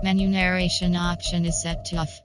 Menu narration option is set to off.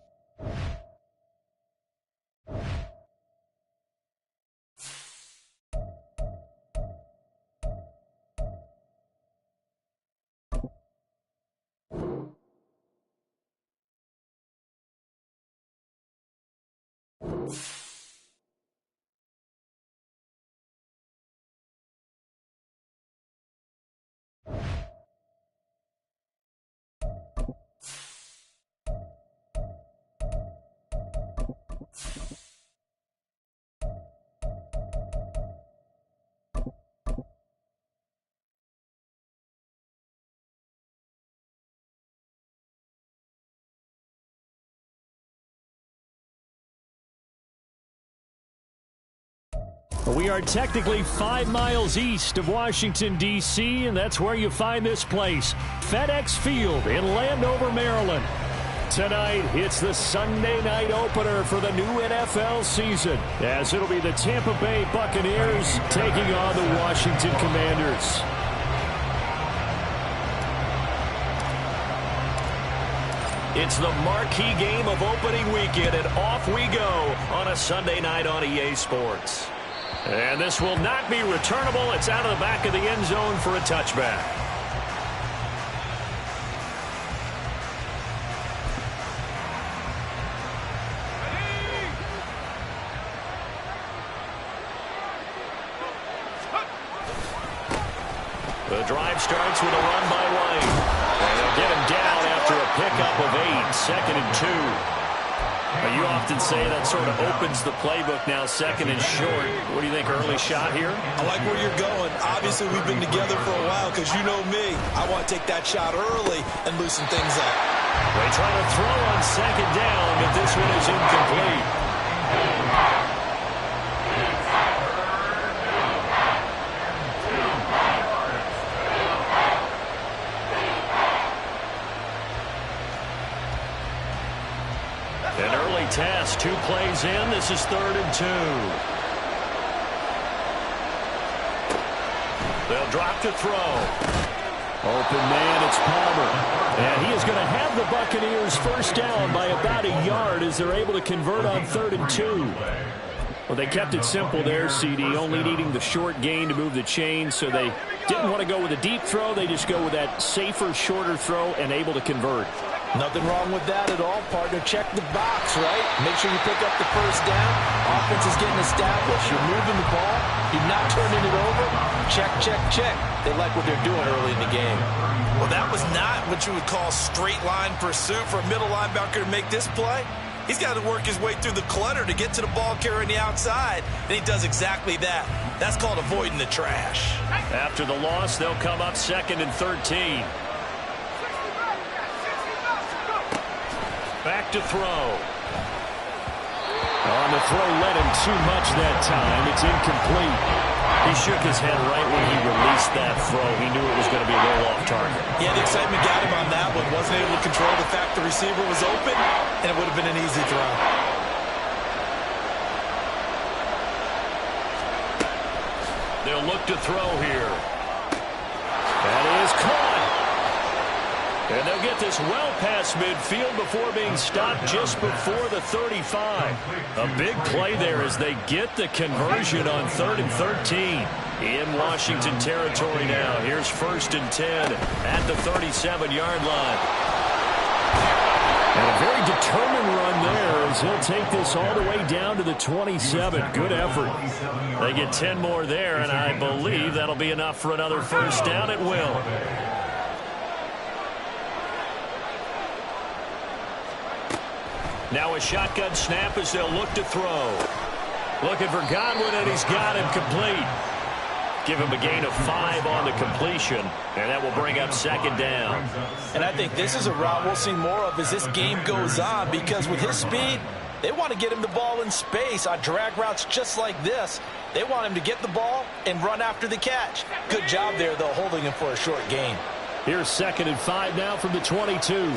We are technically 5 miles east of Washington, D.C., and that's where you find this place, FedEx Field in Landover, Maryland. Tonight, it's the Sunday night opener for the new NFL season, as it'll be the Tampa Bay Buccaneers taking on the Washington Commanders. It's the marquee game of opening weekend, and off we go on a Sunday night on EA Sports. And this will not be returnable. It's out of the back of the end zone for a touchback. The drive starts with a run by White. And they'll get him down after a pickup of 8, 2nd and 2. You often say that sort of opens the playbook now, 2nd and short. What do you think, early shot here? I like where you're going. Obviously, we've been together for a while because you know me. I want to take that shot early and loosen things up. They try to throw on 2nd down, but this one is incomplete. An early test, 2 plays in. This is 3rd and 2. They'll drop to throw. Open man, it's Palmer. And he is going to have the Buccaneers first down by about a yard as they're able to convert on 3rd and 2. Well, they kept it simple there, CD, only needing the short gain to move the chain, so they didn't want to go with a deep throw. They just go with that safer, shorter throw and able to convert. Nothing wrong with that at all, partner. Check the box, right? Make sure you pick up the first down. Offense is getting established. You're moving the ball. You're not turning it over. Check, check, check. They like what they're doing early in the game. Well, that was not what you would call straight line pursuit for a middle linebacker to make this play. He's got to work his way through the clutter to get to the ball carrier on the outside, and he does exactly that. That's called avoiding the trash. After the loss, they'll come up 2nd and 13. Back to throw. On the throw, led him too much that time. It's incomplete. He shook his head right when he released that throw. He knew it was going to be a little off target. Yeah, the excitement got him on that one. Wasn't able to control the fact the receiver was open, and it would have been an easy throw. They'll look to throw here. That is caught. And they'll get this well past midfield before being stopped just before the 35. A big play there as they get the conversion on 3rd and 13. In Washington territory now. Here's 1st and 10 at the 37-yard line. And a very determined run there as he'll take this all the way down to the 27. Good effort. They get 10 more there, and I believe that'll be enough for another first down. It will. Now a shotgun snap as they'll look to throw. Looking for Godwin, and he's got him complete. Give him a gain of 5 on the completion, and that will bring up 2nd down. And I think this is a route we'll see more of as this game goes on, because with his speed, they want to get him the ball in space on drag routes just like this. They want him to get the ball and run after the catch. Good job there, though, holding him for a short gain. Here's 2nd and 5 now from the 22.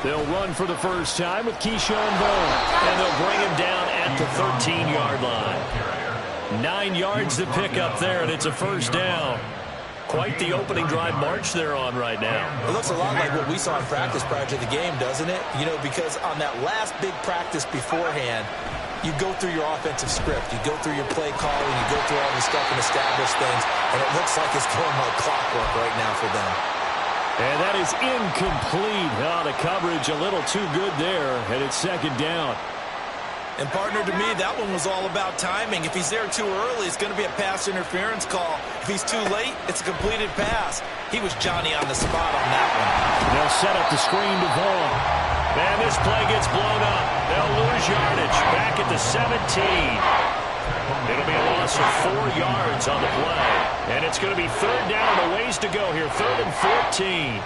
They'll run for the first time with Keyshawn Bone, and they'll bring him down at the 13-yard line. 9 yards to pick up there, and it's a first down. Quite the opening drive march they're on right now. It looks a lot like what we saw in practice prior to the game, doesn't it? You know, because on that last big practice beforehand, you go through your offensive script. You go through your play calling. You go through all the stuff and establish things. And it looks like it's going like clockwork right now for them. And that is incomplete. Oh, the coverage a little too good there. And it's second down. And, partner, to me, that one was all about timing. If he's there too early, it's going to be a pass interference call. If he's too late, it's a completed pass. He was Johnny on the spot on that one. They'll set up the screen to Vaughn. And this play gets blown up. They'll lose yardage back at the 17. It'll be a loss of 4 yards on the play. And it's going to be third down and a ways to go here. 3rd and 14.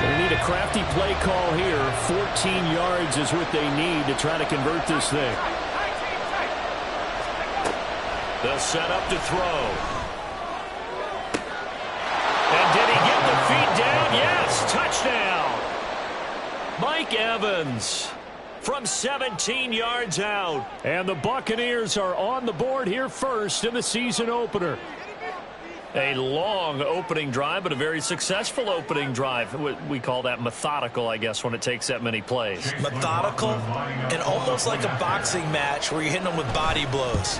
They need a crafty play call here. 14 yards is what they need to try to convert this thing. They'll set up to throw. And did he get the feet down? Yes, touchdown. Mike Evans from 17 yards out. And the Buccaneers are on the board here first in the season opener. A long opening drive, but a very successful opening drive. We call that methodical, I guess, when it takes that many plays. Methodical and almost like a boxing match where you're hitting them with body blows.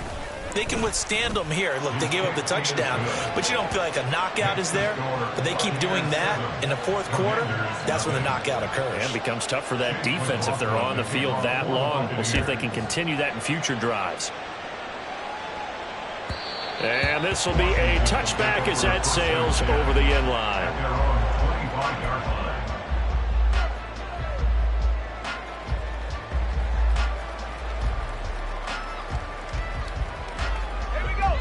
They can withstand them here. Look, they gave up the touchdown, but you don't feel like a knockout is there. But they keep doing that in the fourth quarter. That's when the knockout occurs. And it becomes tough for that defense if they're on the field that long. We'll see if they can continue that in future drives. And this will be a touchback as that sails over the end line.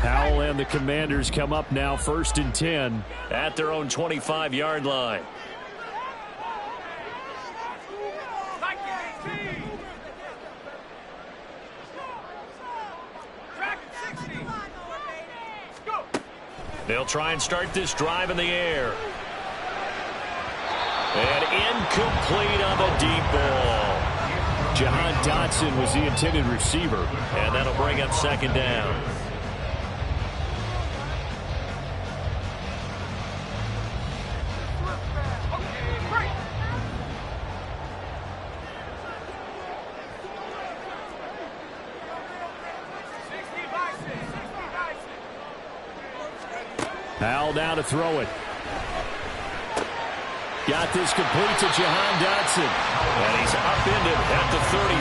Powell and the Commanders come up now 1st and 10 at their own 25-yard line. They'll try and start this drive in the air. And incomplete on the deep ball. Jahan Dotson was the intended receiver. And that'll bring up second down. Powell now to throw it. Got this complete to Jahan Dotson. And he's upended at the 33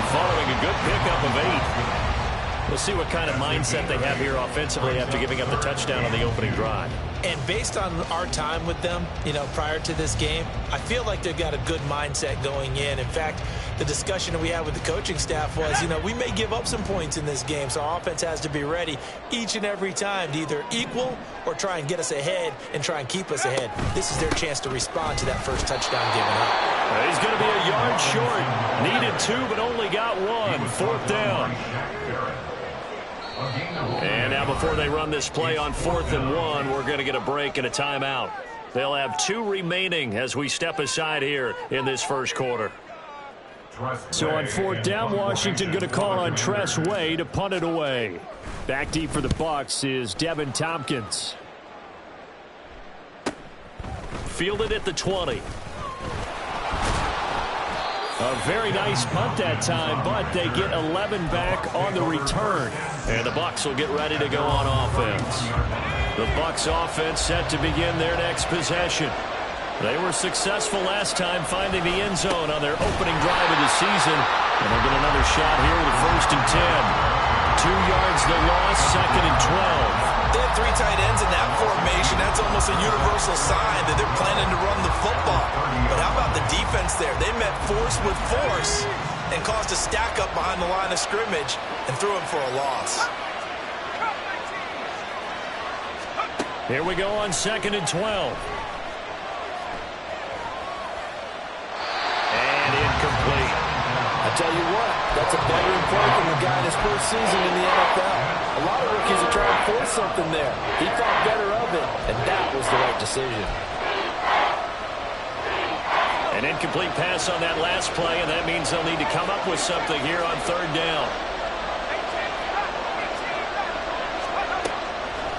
following a good pickup of 8. We'll see what kind of mindset they have here offensively after giving up the touchdown on the opening drive. And based on our time with them, you know, prior to this game, I feel like they've got a good mindset going in. In fact, the discussion that we had with the coaching staff was, you know, we may give up some points in this game, so our offense has to be ready each and every time to either equal or try and get us ahead and try and keep us ahead. This is their chance to respond to that first touchdown given up. He's going to be a yard short. Needed 2, but only got 1. 4th down. And now before they run this play on 4th and 1, we're going to get a break and a timeout. They'll have 2 remaining as we step aside here in this first quarter. So on 4th down, Washington going to call on Tress Way to punt it away. Back deep for the Bucs is Devin Tompkins. Fielded at the 20. A very nice punt that time, but they get 11 back on the return. And the Bucs will get ready to go on offense. The Bucs offense set to begin their next possession. They were successful last time finding the end zone on their opening drive of the season. And they'll get another shot here with a 1st and 10. 2 yards the loss, 2nd and 12. They have 3 tight ends in that formation. That's almost a universal sign that they're planning to run the football. But how about the defense there? They met force with force and caused a stack up behind the line of scrimmage and threw him for a loss. Here we go on 2nd and 12. And incomplete. I tell you what, that's a veteran play from the guy in his first season in the NFL. A lot of rookies are trying to force something there. He thought better of it, and that was the right decision. An incomplete pass on that last play, and that means they'll need to come up with something here on 3rd down.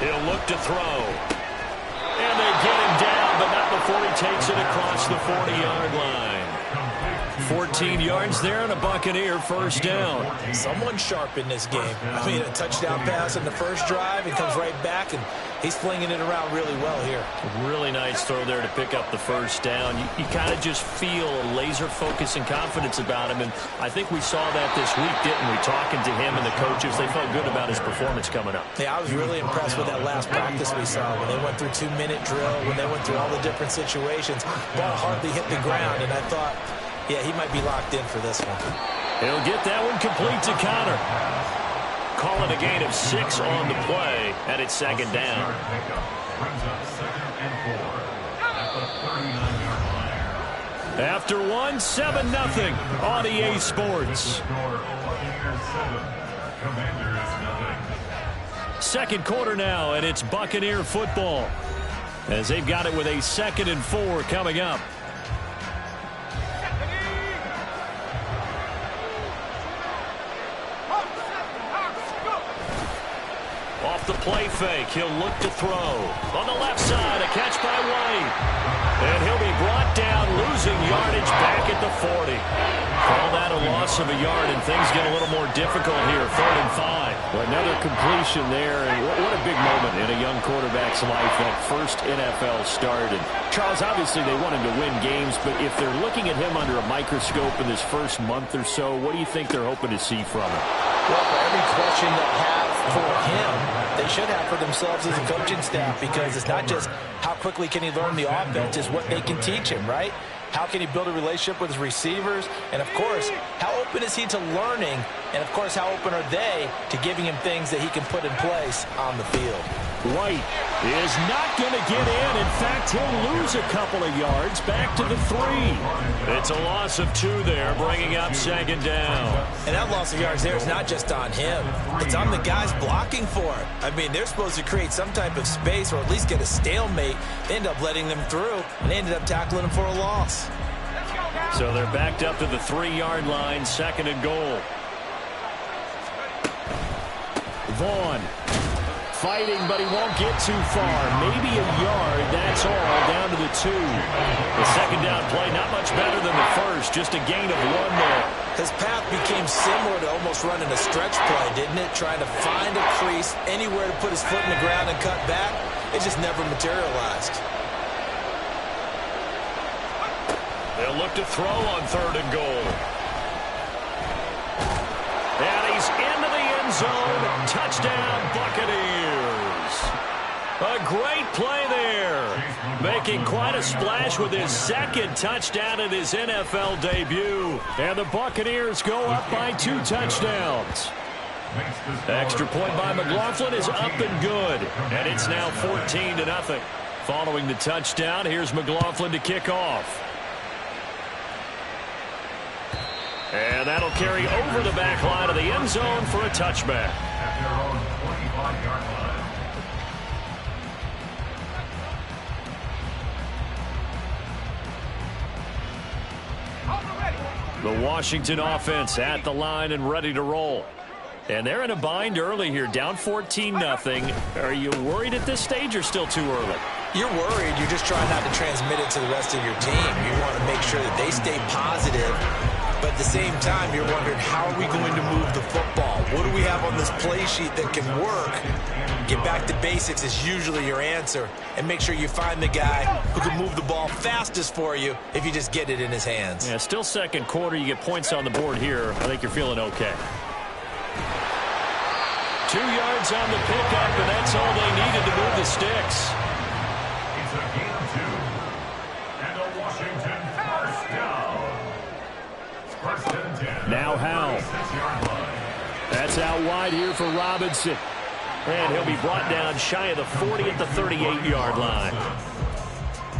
He'll look to throw. And they get him down, but not before he takes it across the 40-yard line. 14 yards there and a Buccaneer first down. Someone sharp in this game. I mean, a touchdown pass in the first drive and comes right back, and he's flinging it around really well here. A really nice throw there to pick up the first down. You kind of just feel a laser focus and confidence about him, and I think we saw that this week, didn't we? Talking to him and the coaches, they felt good about his performance coming up. Yeah, I was really impressed with that last practice we saw when they went through 2-minute drill, when they went through all the different situations. Ball hardly hit the ground, and I thought, yeah, he might be locked in for this one. He'll get that one complete to Connor. Calling a gain of 6 on the play, and it's second down. After one, 7-0 on EA Sports. Second quarter now, and it's Buccaneer football, as they've got it with a 2nd and 4 coming up. Off the play fake, he'll look to throw. On the left side, a catch by White. And he'll be brought down, losing yardage back at the 40. Call that a loss of a yard, and things get a little more difficult here. 3rd and 5. Well, another completion there, and what a big moment in a young quarterback's life, that first NFL start. And Charles, obviously they want him to win games, but if they're looking at him under a microscope in this first month or so, what do you think they're hoping to see from him? Well, for every question they have for him, they should have for themselves as a coaching staff, because it's not just how quickly can he learn the offense, it's what they can teach him, right? How can he build a relationship with his receivers? And, of course, how open is he to learning? And, of course, how open are they to giving him things that he can put in place on the field? White is not going to get in. In fact, he'll lose a couple of yards back to the 3. It's a loss of 2 there, bringing up second down. And that loss of yards there is not just on him. It's on the guys blocking for him. I mean, they're supposed to create some type of space or at least get a stalemate. They end up letting them through, and they ended up tackling him for a loss. So they're backed up to the 3-yard line, 2nd and goal. Vaughn fighting, but he won't get too far. Maybe a yard, that's all, down to the 2. The second down play, not much better than the first, just a gain of 1 there. His path became similar to almost running a stretch play, didn't it? Trying to find a crease, anywhere to put his foot in the ground and cut back. It just never materialized. They'll look to throw on 3rd and goal. And he's into the end zone. Touchdown, Buccaneers. A great play there. Making quite a splash with his 2nd touchdown in his NFL debut. And the Buccaneers go up by 2 touchdowns. Extra point by McLaughlin is up and good. And it's now 14-0. Following the touchdown, here's McLaughlin to kick off. And that'll carry over the back line of the end zone for a touchback. The Washington offense at the line and ready to roll. And they're in a bind early here, down 14-0. Are you worried at this stage or still too early? You're worried. You're just trying not to transmit it to the rest of your team. You want to make sure that they stay positive. But at the same time, you're wondering, how are we going to move the football? What do we have on this play sheet that can work? Get back to basics is usually your answer. And make sure you find the guy who can move the ball fastest for you if you just get it in his hands. Yeah, still second quarter. You get points on the board here. I think you're feeling okay. 2 yards on the pickup, and that's all they needed to move the sticks. It's a gain of 2. And a Washington first down. First and 10. Now Howell. That's out wide here for Robinson. And he'll be brought down shy of the 40 at the 38-yard line.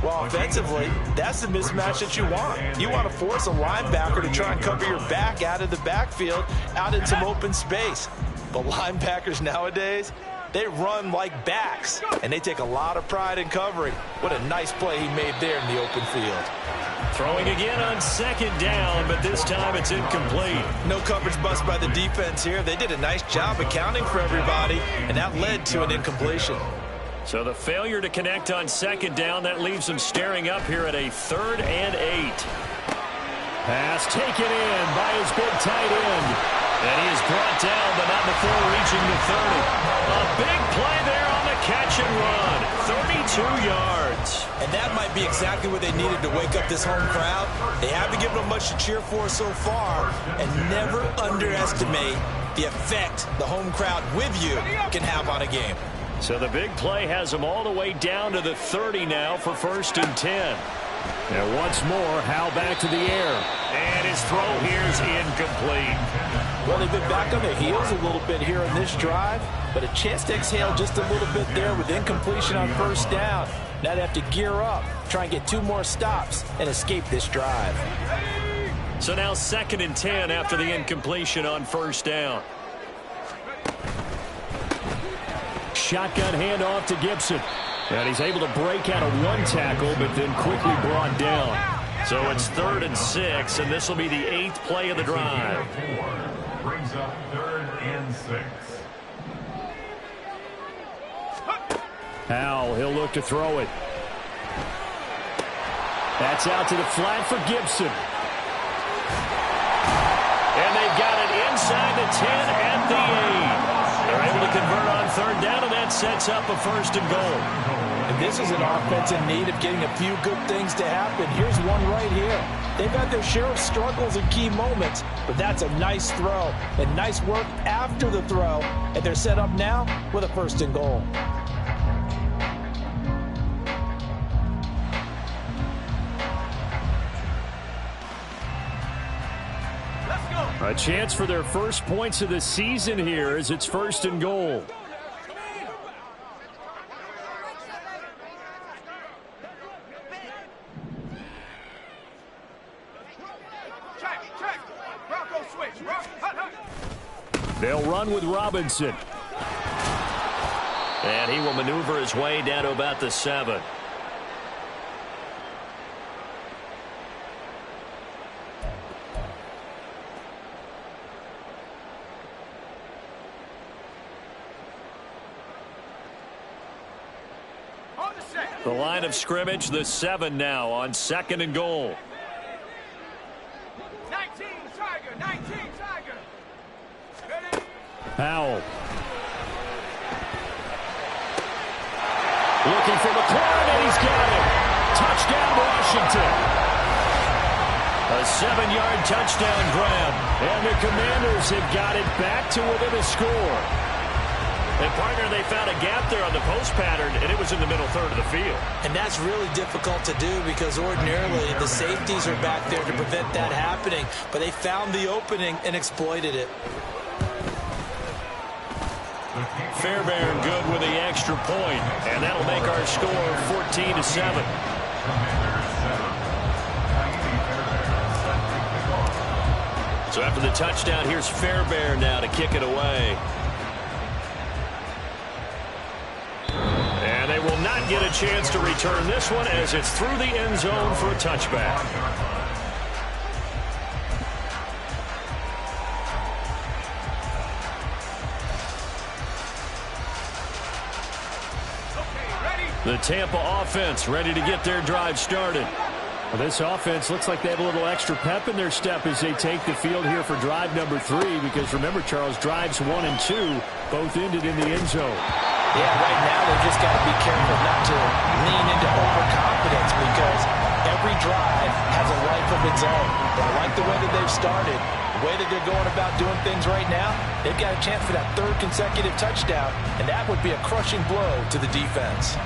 Well, offensively, that's the mismatch that you want. You want to force a linebacker to try and cover your back out of the backfield, out in some open space. But linebackers nowadays, They run like backs, and they take a lot of pride in covering. What a nice play he made there in the open field. Throwing again on second down, but this time it's incomplete. No coverage bust by the defense here. They did a nice job accounting for everybody, and that led to an incompletion. So the failure to connect on second down, that leaves them staring up here at a 3rd and 8. Pass taken in by his big tight end. And he is brought down, but not before reaching the 30. A big play there on the catch and run. 32 yards. And that might be exactly what they needed to wake up this home crowd. They haven't given them much to cheer for so far. And never underestimate the effect the home crowd with you can have on a game. So the big play has them all the way down to the 30 now for 1st and 10. And once more, Howell back to the air. And his throw here is incomplete. Well, they've been back on their heels a little bit here in this drive, but a chance to exhale just a little bit there with incompletion on 1st down. Now they have to gear up, try and get 2 more stops, and escape this drive. So now 2nd and 10 after the incompletion on 1st down. Shotgun handoff to Gibson. And he's able to break out of 1 tackle, but then quickly brought down. So it's 3rd and 6, and this will be the 8th play of the drive. Brings up 3rd and 6. Howell, he'll look to throw it. That's out to the flat for Gibson. And they've got it inside the 10 at the 8. They're able to convert on 3rd down, and that sets up a 1st and goal. And this is an offense in need of getting a few good things to happen. Here's one right here. They've had their share of struggles in key moments, but that's a nice throw and nice work after the throw. And they're set up now with a 1st and goal. A chance for their first points of the season here as it's 1st and goal. They'll run with Robinson. And he will maneuver his way down to about the 7. The line of scrimmage, the 7 now on 2nd and goal. 19 Tiger, 19 Tiger. Ready? Howell. Looking for McLaurin, and he's got it. Touchdown, Washington. A 7-yard touchdown grab. And the Commanders have got it back to within a score. And, partner, they found a gap there on the post pattern, and it was in the middle 3rd of the field. And that's really difficult to do because ordinarily the safeties are back there to prevent that happening. But they found the opening and exploited it. Fairbairn good with the extra point, and that'll make our score 14-7. So after the touchdown, here's Fairbairn now to kick it away. And they will not get a chance to return this one as it's through the end zone for a touchback. The Tampa offense ready to get their drive started. Well, this offense looks like they have a little extra pep in their step as they take the field here for drive number 3, because remember, Charles, drives 1 and 2 both ended in the end zone. Yeah, right now they've just got to be careful not to lean into overconfidence because every drive has a life of its own. But I like the way that they've started, the way that they're going about doing things right now. They've got a chance for that 3rd consecutive touchdown, and that would be a crushing blow to the defense.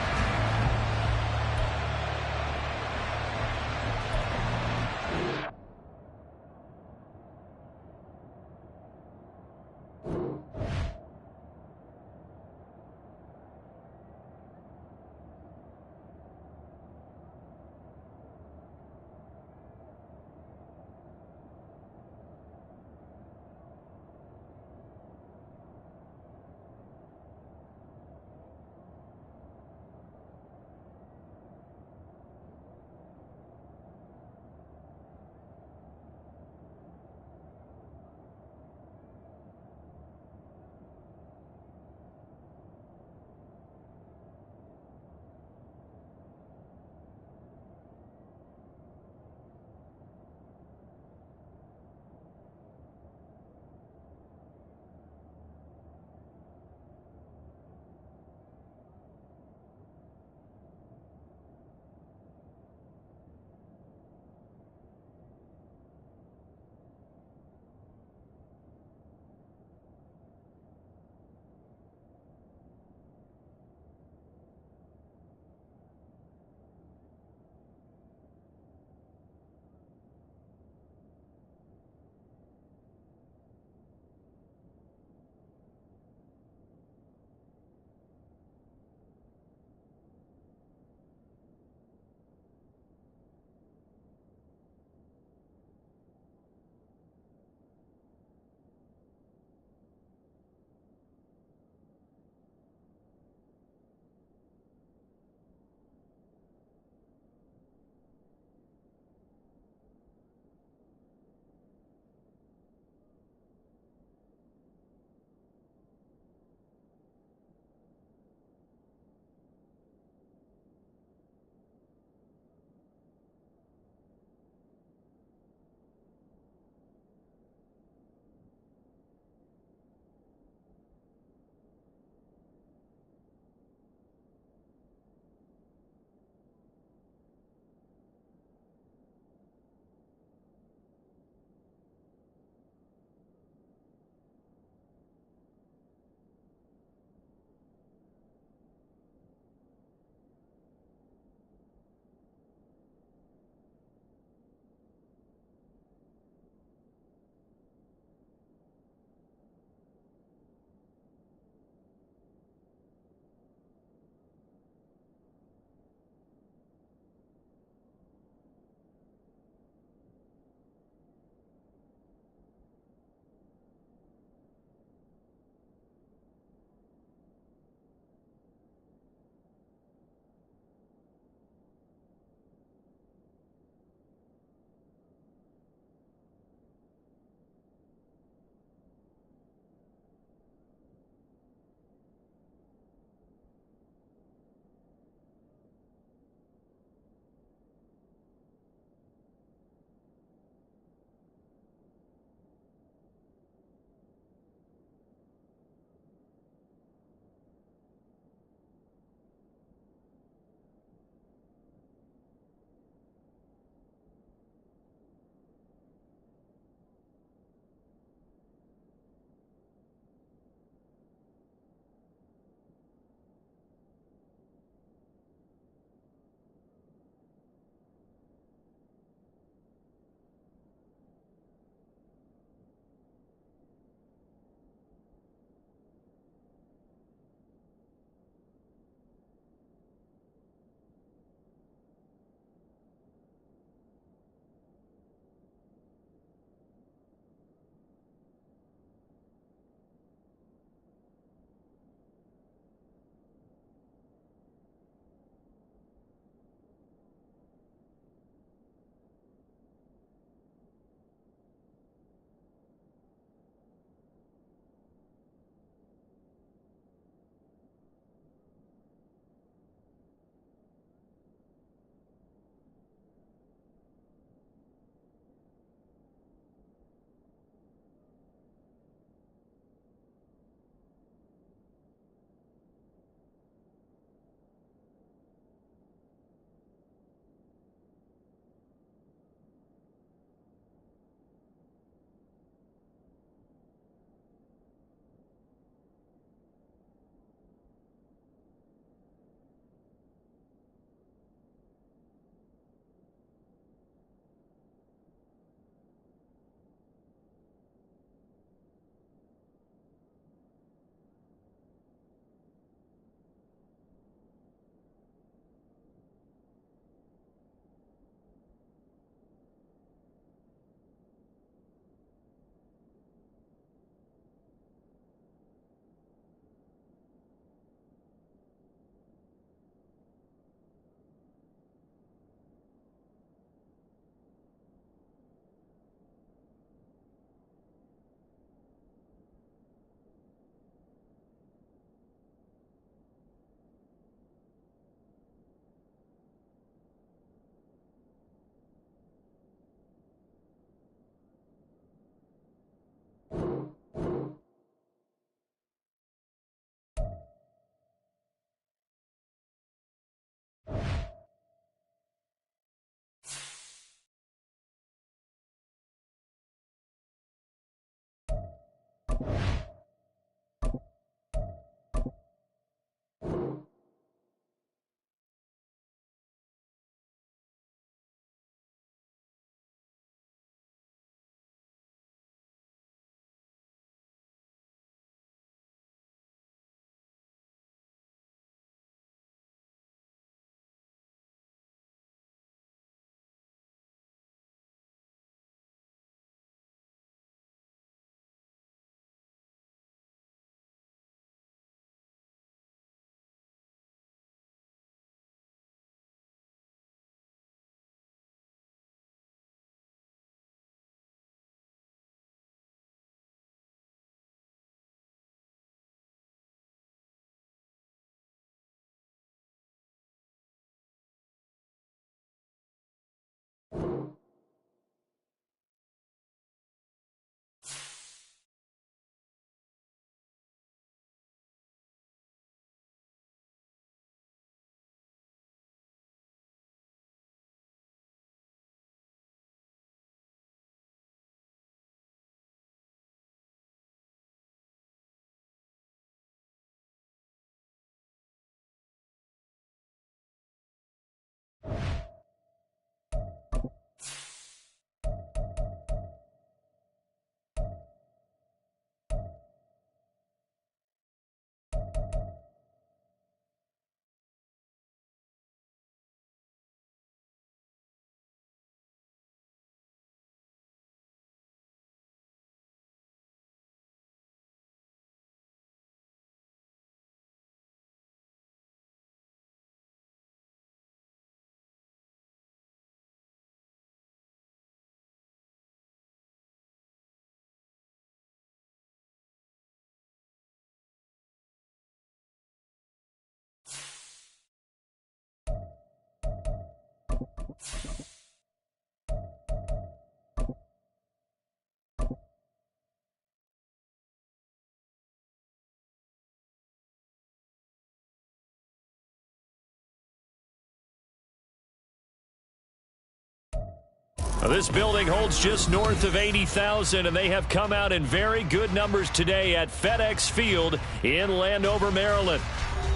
This building holds just north of 80,000, and they have come out in very good numbers today at FedEx Field in Landover, Maryland.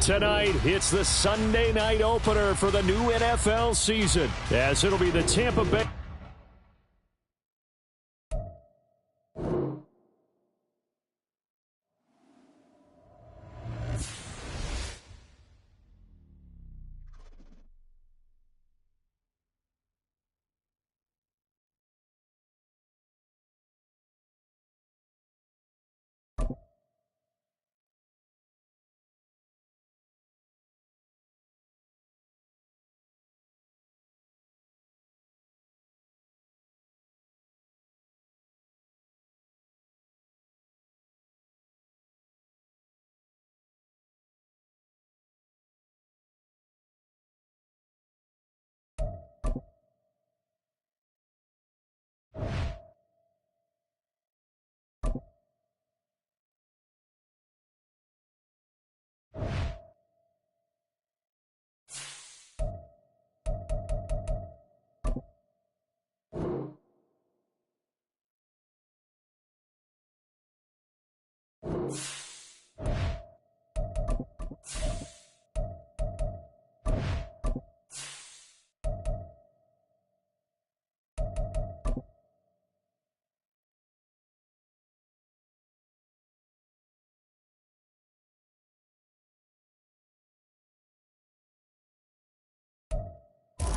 Tonight, it's the Sunday night opener for the new NFL season, as it'll be the Tampa Bay.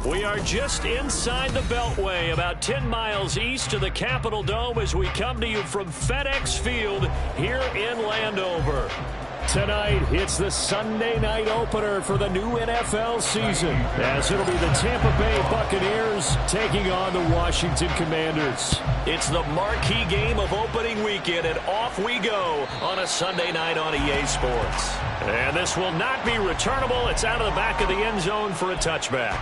We are just inside the Beltway, about 10 miles east of the Capitol Dome as we come to you from FedEx Field here in Landover. Tonight, it's the Sunday night opener for the new NFL season, as it'll be the Tampa Bay Buccaneers taking on the Washington Commanders. It's the marquee game of opening weekend, and off we go on a Sunday night on EA Sports. And this will not be returnable. It's out of the back of the end zone for a touchback.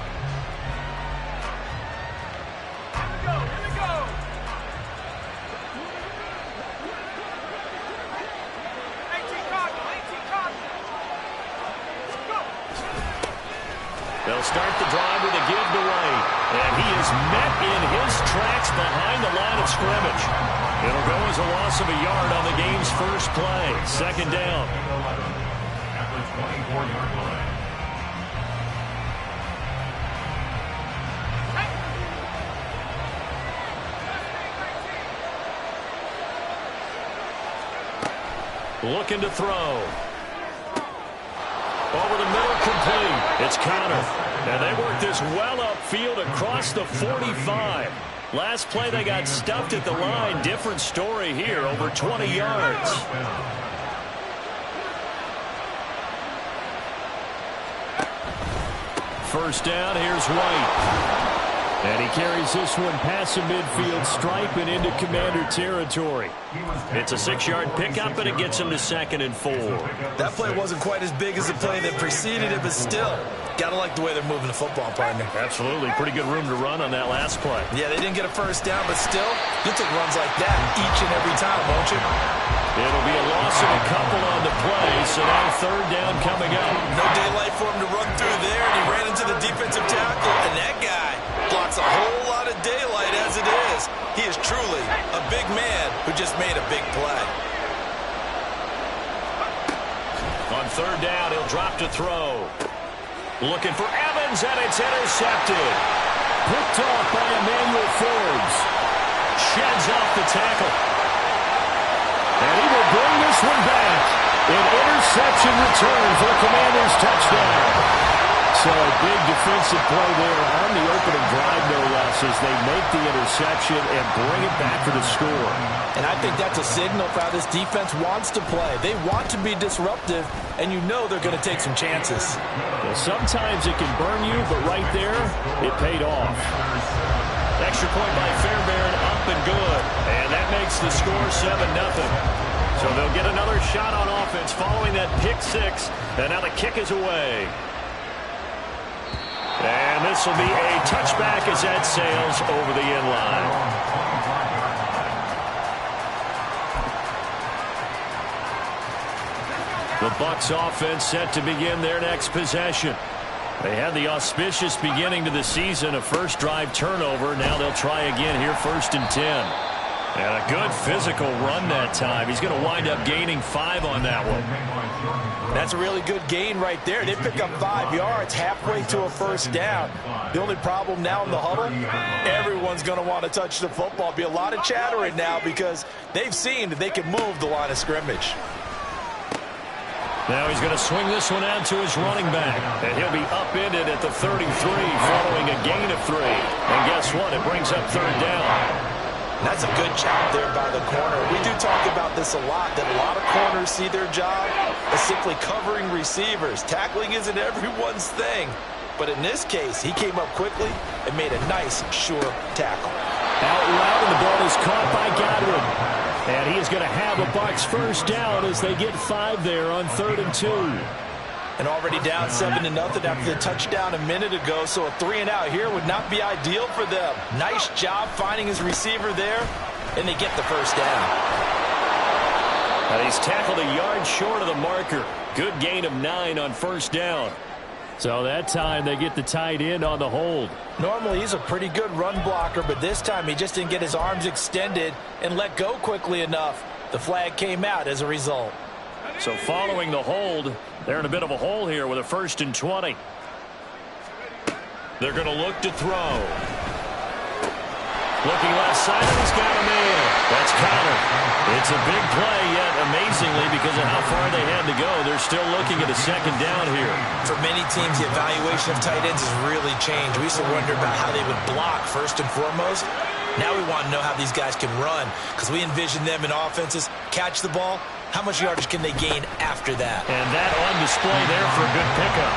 They'll start the drive with a give to White. And he is met in his tracks behind the line of scrimmage. It'll go as a loss of a yard on the game's first play. Second down. At the 24-yard line. Looking to throw. Over the middle, complete. It's Connor. And they work this well upfield across the 45. Last play, they got stuffed at the line. Different story here, over 20 yards. First down, here's White. And he carries this one past the midfield stripe and into Commander territory. It's a 6-yard pickup, and it gets him to 2nd and 4. That play wasn't quite as big as the play that preceded it, but still, gotta like the way they're moving the football, partner. Absolutely. Pretty good room to run on that last play. Yeah, they didn't get a first down, but still, you take runs like that each and every time, won't you? It'll be a loss of a couple on the play, so now 3rd down coming up. No daylight for him to run through there, and he ran into the defensive tackle, and that guy blocks a whole lot of daylight as it is. He is truly a big man who just made a big play. On 3rd down, he'll drop to throw. Looking for Evans, and it's intercepted. Picked off by Emmanuel Forbes. Sheds off the tackle. And he will bring this one back. An interception return for the Commanders' touchdown. So a big defensive play there on the opening drive, no less, as they make the interception and bring it back for the score. And I think that's a signal for how this defense wants to play. They want to be disruptive, and you know they're going to take some chances. Well, sometimes it can burn you, but right there, it paid off. Extra point by Fairbairn, up and good. And that makes the score 7-0. So they'll get another shot on offense following that pick 6. And now the kick is away. And this will be a touchback as that sails over the end line. The Bucs offense set to begin their next possession. They had the auspicious beginning to the season, a first drive turnover. Now they'll try again here, 1st and 10. And a good physical run that time. He's going to wind up gaining 5 on that one. That's a really good gain right there. They pick up 5 yards halfway to a first down. The only problem now in the huddle, everyone's going to want to touch the football. Be a lot of chattering now because they've seen that they can move the line of scrimmage. Now he's going to swing this one out to his running back. And he'll be upended at the 33 following a gain of 3. And guess what? It brings up 3rd down. That's a good job there by the corner. We do talk about this a lot, that a lot of corners see their job as simply covering receivers. Tackling isn't everyone's thing. But in this case, he came up quickly and made a nice, sure tackle. Out route, and the ball is caught by Godwin. And he is going to have a Bucs first down as they get 5 there on 3rd and 2. And already down 7-0 after the touchdown a minute ago, so a 3-and-out here would not be ideal for them. Nice job finding his receiver there, and they get the first down. And he's tackled a yard short of the marker. Good gain of 9 on first down. So that time they get the tight end on the hold. Normally he's a pretty good run blocker, but this time he just didn't get his arms extended and let go quickly enough. The flag came out as a result. So following the hold, they're in a bit of a hole here with a 1st and 20. They're going to look to throw. Looking left side, and he's got a man. That's Connor. It's a big play, yet amazingly, because of how far they had to go, they're still looking at a 2nd down here. For many teams, the evaluation of tight ends has really changed. We used to wonder about how they would block first and foremost. Now we want to know how these guys can run, because we envision them in offenses catch the ball. How much yardage can they gain after that? And that on display there for a good pickup.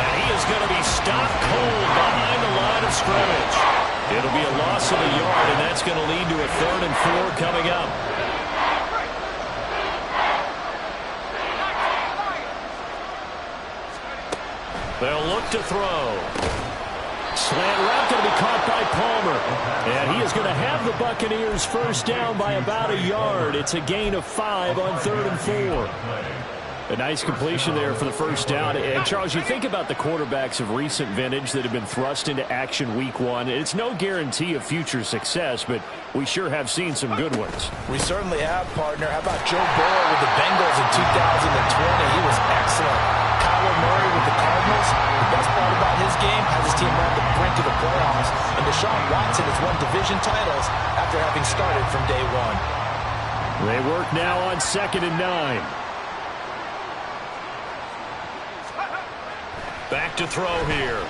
And he is going to be stopped cold behind the line of scrimmage. It'll be a loss of a yard, and that's going to lead to a 3rd and 4 coming up. They'll look to throw. Slant route going to be caught by Palmer. And he is going to have the Buccaneers first down by about a yard. It's a gain of 5 on 3rd and 4. A nice completion there for the first down. And, Charles, you think about the quarterbacks of recent vintage that have been thrust into action week one. It's no guarantee of future success, but we sure have seen some good ones. We certainly have, partner. How about Joe Burrow with the Bengals in 2020? He was excellent. Kyler Murray with the Cardinals. The best part about his game has his team around the brink of the playoffs. And Deshaun Watson has won division titles after having started from day one. They work now on 2nd and 9. Back to throw here.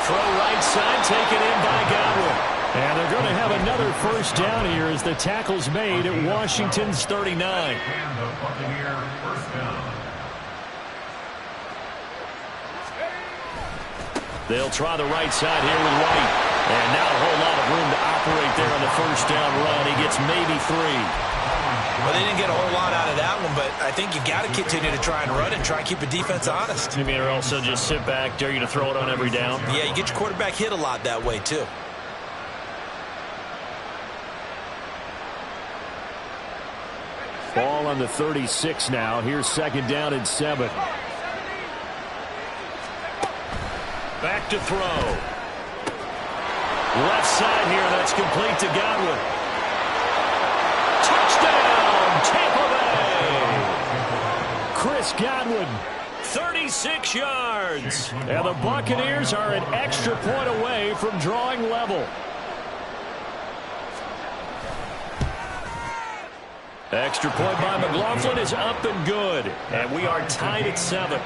Throw right side, taken in by Godwin. And they're going to have another first down here as the tackle's made at Washington's 39. And the Buccaneer first down. They'll try the right side here with White. And now a whole lot of room to operate there on the first down run. He gets maybe 3. Well, they didn't get a whole lot out of that one, but I think you got to continue to try and run and try and keep the defense honest. You mean, or also just sit back, dare you to throw it on every down? Yeah, you get your quarterback hit a lot that way, too. Ball on the 36 now. Here's 2nd down and 7. Back to throw. Left side here, that's complete to Godwin. Touchdown, Tampa Bay! Chris Godwin. 36 yards. And the Buccaneers are an extra point away from drawing level. Extra point by McLaughlin is up and good. And we are tied at 7.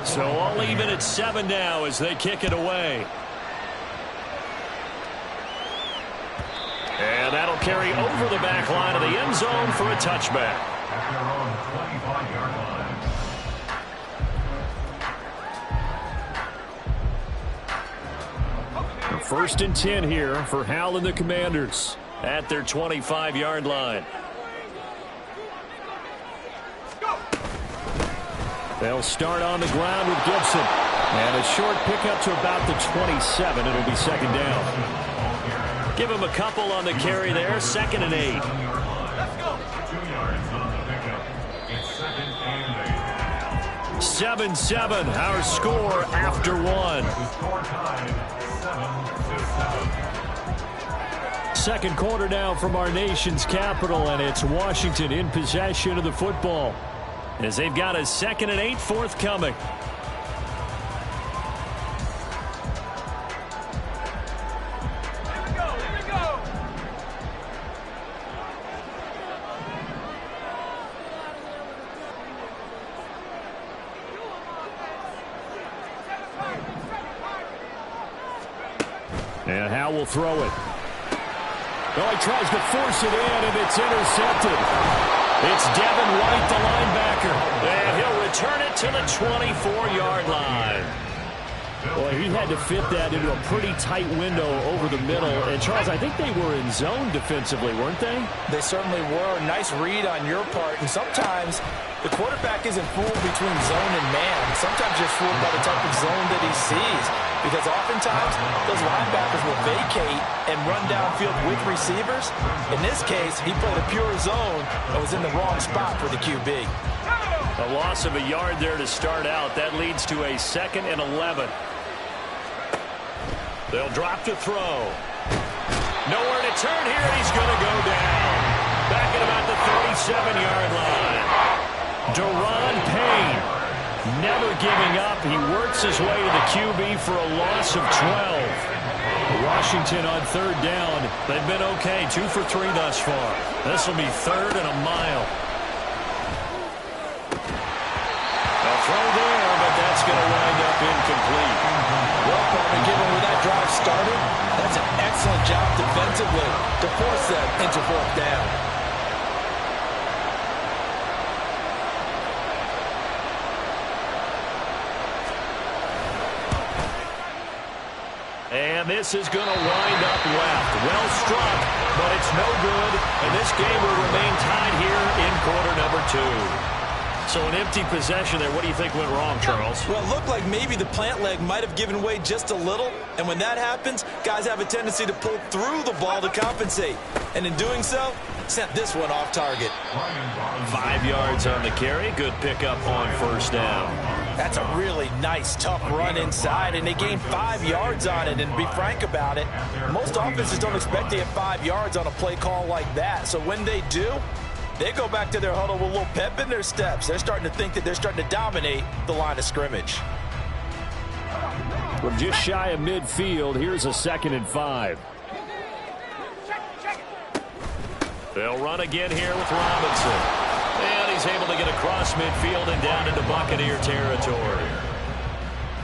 So all even at 7 now as they kick it away. And that'll carry over the back line of the end zone for a touchback. At their own 25-yard line. First and 10 here for Hal and the Commanders. At their 25-yard line. They'll start on the ground with Gibson. And a short pickup to about the 27. It'll be 2nd down. Give him a couple on the carry there. 2nd and 8. Let's go. 2 yards on the pickup. It's 2nd and 8. 7-7, our score after 1. The score tied 7-7. Second quarter now from our nation's capital, and it's Washington in possession of the football. As they've got a 2nd and 8 forthcoming. And Hal will throw it. Oh, he tries to force it in, and it's intercepted. It's Devin White, the linebacker. And he'll return it to the 24-yard line. Boy, he had to fit that into a pretty tight window over the middle. And, Charles, I think they were in zone defensively, weren't they? They certainly were. Nice read on your part. And sometimes the quarterback isn't fooled between zone and man. Sometimes you're fooled by the type of zone that he sees. Because oftentimes, those linebackers will vacate and run downfield with receivers. In this case, he played a pure zone and was in the wrong spot for the QB. A loss of a yard there to start out. That leads to a 2nd and 11. They'll drop to throw. Nowhere to turn here, and he's going to go down. Back at about the 37-yard line. Deron Payne. Never giving up. He works his way to the QB for a loss of 12. Washington on 3rd down. They've been okay. 2 for 3 thus far. This will be 3rd and a mile. A throw there, but that's going to wind up incomplete. Well, partner, given where that drive started, that's an excellent job defensively to force them into 4th down. And this is going to wind up left. Well struck, but it's no good. And this game will remain tied here in quarter number 2. So an empty possession there. What do you think went wrong, Charles? Well, it looked like maybe the plant leg might have given way just a little. And when that happens, guys have a tendency to pull through the ball to compensate. And in doing so, sent this one off target. 5 yards on the carry. Good pickup on first down. That's a really nice, tough run inside, and they gained 5 yards on it. And to be frank about it, most offenses don't expect to get 5 yards on a play call like that. So when they do, they go back to their huddle with a little pep in their steps. They're starting to think that they're starting to dominate the line of scrimmage. We're just shy of midfield. Here's a 2nd and 5. They'll run again here with Robinson. And he's able to get across midfield and down into Buccaneer territory.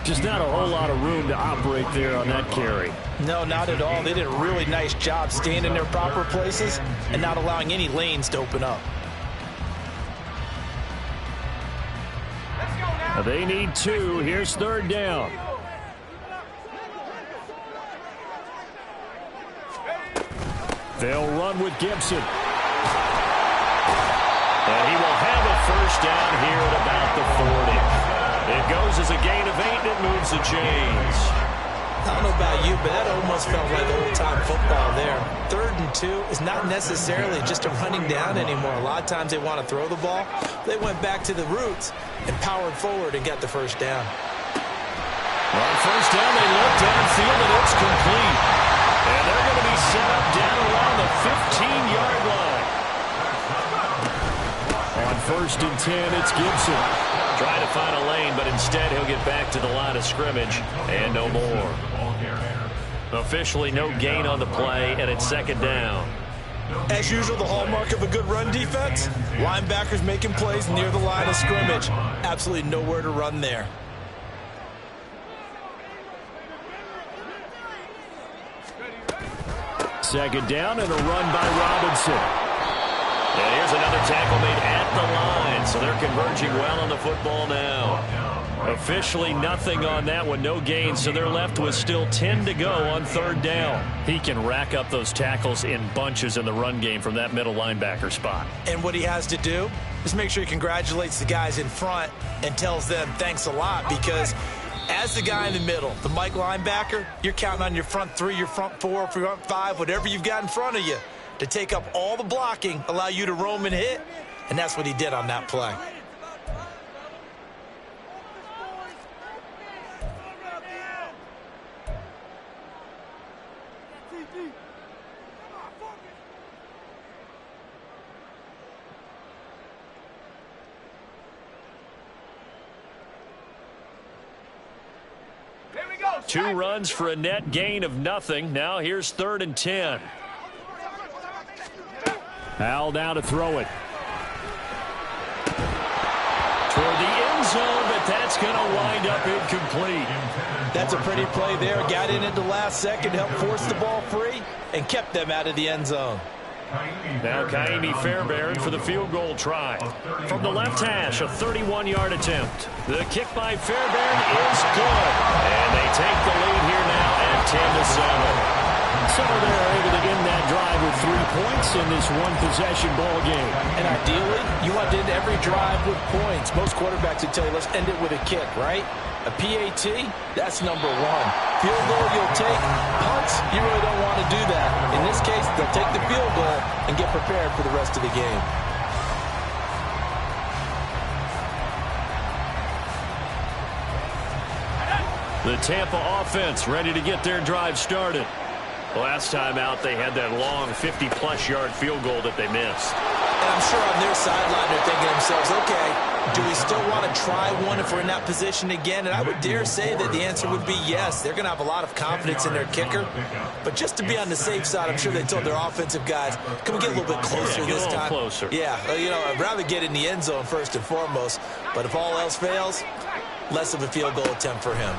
Just not a whole lot of room to operate there on that carry. No, not at all. They did a really nice job staying in their proper places and not allowing any lanes to open up. They need 2. Here's 3rd down. They'll run with Gibson. And he will have a first down here at about the 40. It goes as a gain of 8, and it moves the chains. I don't know about you, but that almost felt like old-time football there. 3rd and 2 is not necessarily just a running down anymore. A lot of times they want to throw the ball. They went back to the roots and powered forward and got the first down. On first down, they look downfield, and it's complete. And they're going to be set up down around the 15-yard line. On 1st and 10, it's Gibson. Trying to find a lane, but instead he'll get back to the line of scrimmage and no more. Officially no gain on the play, and it's 2nd down. As usual, the hallmark of a good run defense, linebackers making plays near the line of scrimmage. Absolutely nowhere to run there. Second down and a run by Robinson. And here's another tackle made at the line, so they're converging well on the football now. Officially nothing on that one, no gain, so they're left with still 10 to go on 3rd down. He can rack up those tackles in bunches in the run game from that middle linebacker spot. And what he has to do is make sure he congratulates the guys in front and tells them thanks a lot, because as the guy in the middle, the Mike linebacker, you're counting on your front 3, your front 4, front 5, whatever you've got in front of you to take up all the blocking, allow you to roam and hit, and that's what he did on that play. Two runs for a net gain of nothing. Now here's 3rd and 10. Hal down to throw it. Toward the end zone, but that's going to wind up incomplete. That's a pretty play there. Got in at the last second, helped force the ball free, and kept them out of the end zone. Now Kaimi Fairbairn for the field goal try. From the left hash, a 31-yard attempt. The kick by Fairbairn is good. And they take the lead here now at 10-7. So they're able to end that drive with 3 points in this one-possession ball game. And ideally, you want to end every drive with points. Most quarterbacks would tell you, let's end it with a kick, right? A PAT, that's number 1. Field goal you'll take. Punts, you really don't want to do that. In this case, they'll take the field goal and get prepared for the rest of the game. The Tampa offense ready to get their drive started. Last time out, they had that long 50-plus yard field goal that they missed. And I'm sure on their sideline they're thinking to themselves, okay, do we still want to try one if we're in that position again? And I would dare say that the answer would be yes. They're going to have a lot of confidence in their kicker. But just to be on the safe side, I'm sure they told their offensive guys, can we get a little bit closer this time? Closer. Yeah, you know, I'd rather get in the end zone first and foremost. But if all else fails, less of a field goal attempt for him.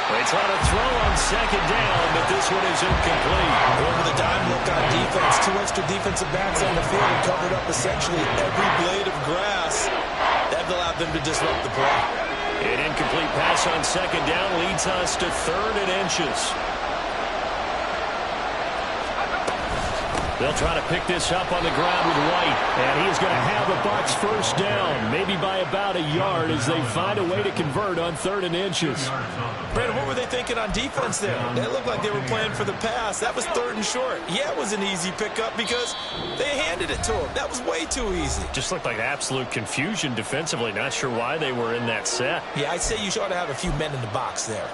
They try to throw on 2nd down, but this one is incomplete. Over the dime look on defense. 2 extra defensive backs on the field and covered up essentially every blade of grass. That allowed them to disrupt the play. An incomplete pass on 2nd down leads us to 3rd and inches. They'll try to pick this up on the ground with White. And he's going to have the Bucs first down, maybe by about a yard as they find a way to convert on 3rd and inches. Brandon, what were they thinking on defense there? They looked like they were playing for the pass. That was 3rd and short. Yeah, it was an easy pickup because they handed it to him. That was way too easy. Just looked like absolute confusion defensively. Not sure why they were in that set. Yeah, I'd say you ought to have a few men in the box there.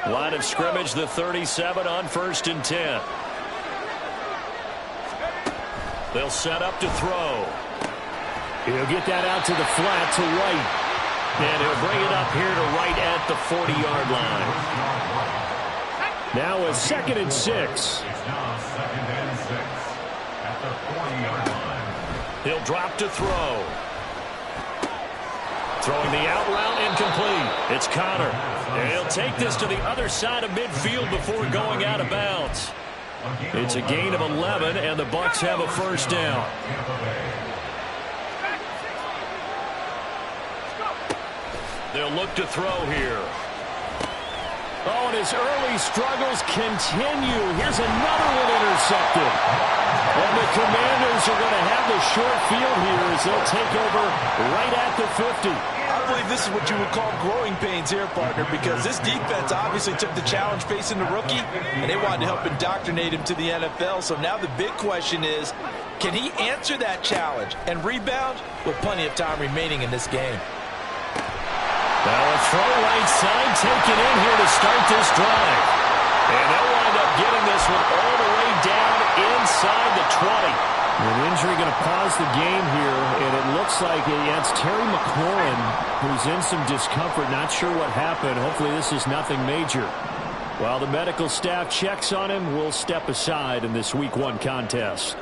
Line of scrimmage, the 37 on 1st and 10. They'll set up to throw. He'll get that out to the flat to White. And he'll bring it up here to right at the 40-yard line. Now a 2nd and 6. It's now 2nd and 6 at the 40-yard line. He'll drop to throw. Throwing the out route incomplete. It's Connor. And he'll take this to the other side of midfield before going out of bounds. It's a gain of 11, and the Bucs have a first down. They'll look to throw here. Oh, and his early struggles continue. Here's another one intercepted. And the Commanders are going to have the short field here as they'll take over right at the 50. I believe this is what you would call growing pains here, partner, because this defense obviously took the challenge facing the rookie, and they wanted to help indoctrinate him to the NFL. So now the big question is, can he answer that challenge and rebound with plenty of time remaining in this game? Now a throw right side taken in here to start this drive. And they'll wind up getting this one all the way down inside the 20. An injury going to pause the game here, and it looks like it's Terry McLaurin who's in some discomfort. Not sure what happened. Hopefully this is nothing major. While the medical staff checks on him, we'll step aside in this Week 1 contest.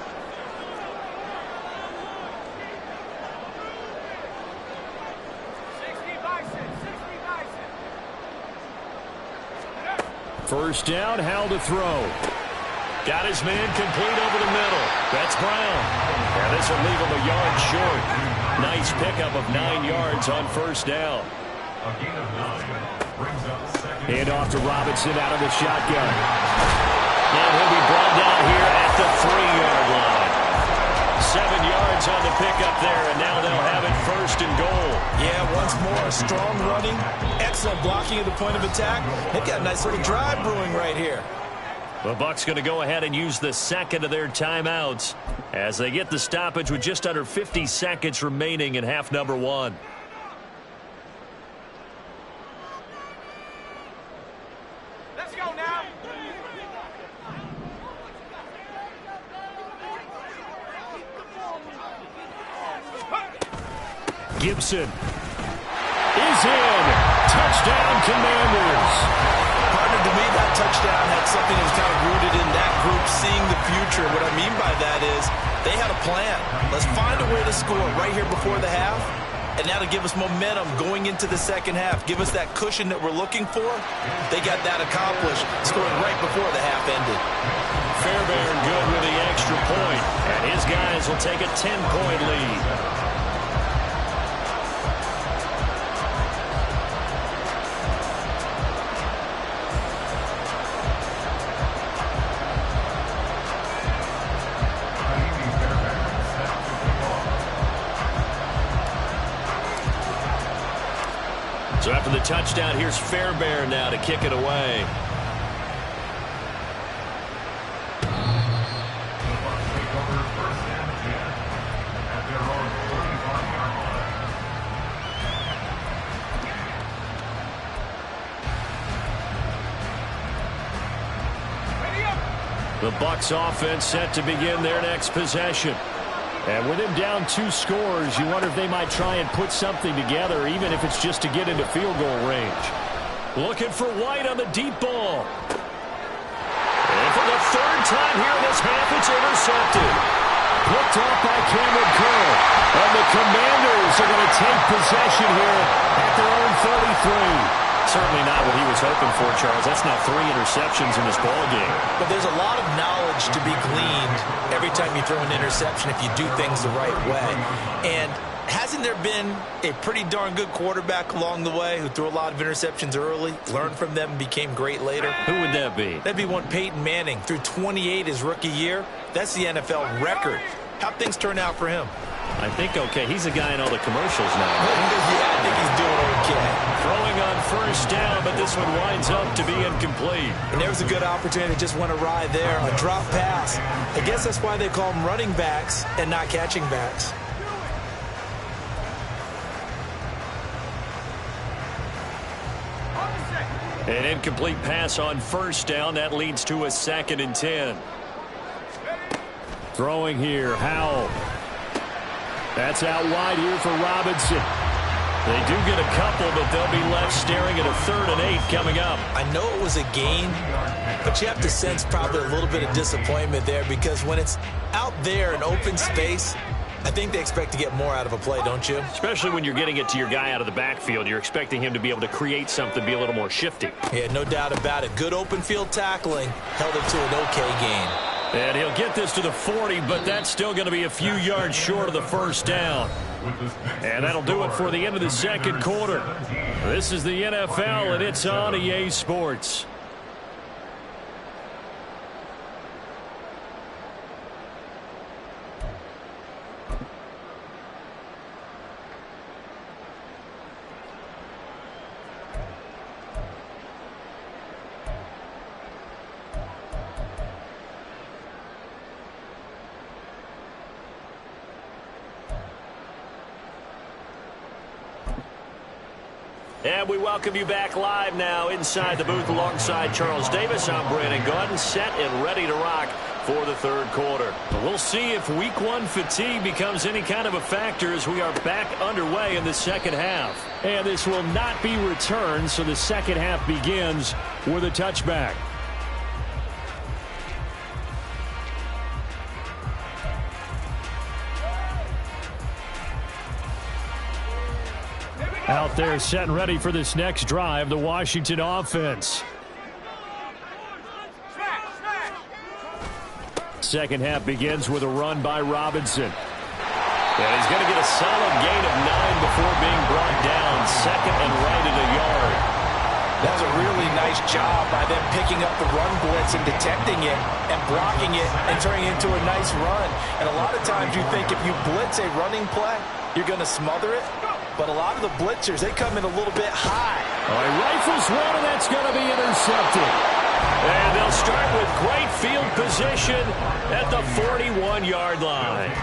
First down, Howell to throw. Got his man complete over the middle. That's Brown. And this will leave him a yard short. Nice pickup of 9 yards on first down. A gain of 9 brings up 2nd. Hand off to Robinson out of the shotgun. And he'll be brought down here at the 3-yard line. 7 yards on the pickup there, and now they'll have it 1st and goal. Yeah, once more, strong running, excellent blocking at the point of attack. They've got a nice little drive brewing right here. The Bucs going to go ahead and use the second of their timeouts as they get the stoppage with just under 50 seconds remaining in half number 1. Let's go now. Gibson is in. Touchdown, Commanders. Partner, to me, that touchdown had something that was kind of rooted in that group seeing the future. What I mean by that is they had a plan. Let's find a way to score right here before the half, and now to give us momentum going into the second half. Give us that cushion that we're looking for. They got that accomplished, scoring right before the half ended. Fairbairn good with the extra point, and his guys will take a 10-point lead. So after the touchdown, here's Fairbairn now to kick it away. The Bucs offense set to begin their next possession. And with him down 2 scores, you wonder if they might try and put something together, even if it's just to get into field goal range. Looking for White on the deep ball. And for the 3rd time here in this half, it's intercepted. Picked off by Cameron Curl. And the Commanders are going to take possession here at their own 33. Certainly not what he was hoping for, Charles. That's now 3 interceptions in this ball game. But there's a lot of knowledge to be gleaned every time you throw an interception if you do things the right way. And hasn't there been a pretty darn good quarterback along the way who threw a lot of interceptions early, learned from them, and became great later? Who would that be? That'd be one Peyton Manning. Threw 28 his rookie year. That's the NFL record. How'd things turn out for him? I think okay. He's a guy in all the commercials now. Yeah, I think he's doing okay. Throwing on first down, but this one winds up to be incomplete. And there was a good opportunity to just went awry there. A drop pass. I guess that's why they call them running backs and not catching backs. An incomplete pass on first down. That leads to a 2nd and 10. Throwing here, Howell. That's out wide here for Robinson. They do get a couple, but they'll be left staring at a 3rd and 8 coming up. I know it was a gain, but you have to sense probably a little bit of disappointment there because when it's out there in open space, I think they expect to get more out of a play, don't you? Especially when you're getting it to your guy out of the backfield. You're expecting him to be able to create something, be a little more shifty. Yeah, no doubt about it. Good open field tackling held it to an okay gain. And he'll get this to the 40, but that's still going to be a few yards short of the first down. And that'll do it for the end of the second quarter. This is the NFL, and it's on EA Sports. And we welcome you back live now inside the booth alongside Charles Davis. I'm Brandon Gaudin, set and ready to rock for the third quarter. We'll see if week 1 fatigue becomes any kind of a factor as we are back underway in the second half. And this will not be returned, so the second half begins with a touchback. Out there set and ready for this next drive, the Washington offense. Second half begins with a run by Robinson. And he's going to get a solid gain of 9 before being brought down. 2nd and right at a yard. That was a really nice job by them picking up the run blitz and detecting it and blocking it and turning it into a nice run. And a lot of times you think if you blitz a running play, you're going to smother it. But a lot of the blitzers, they come in a little bit high. All right, rifles one, and that's going to be intercepted. And they'll start with great field position at the 41-yard line.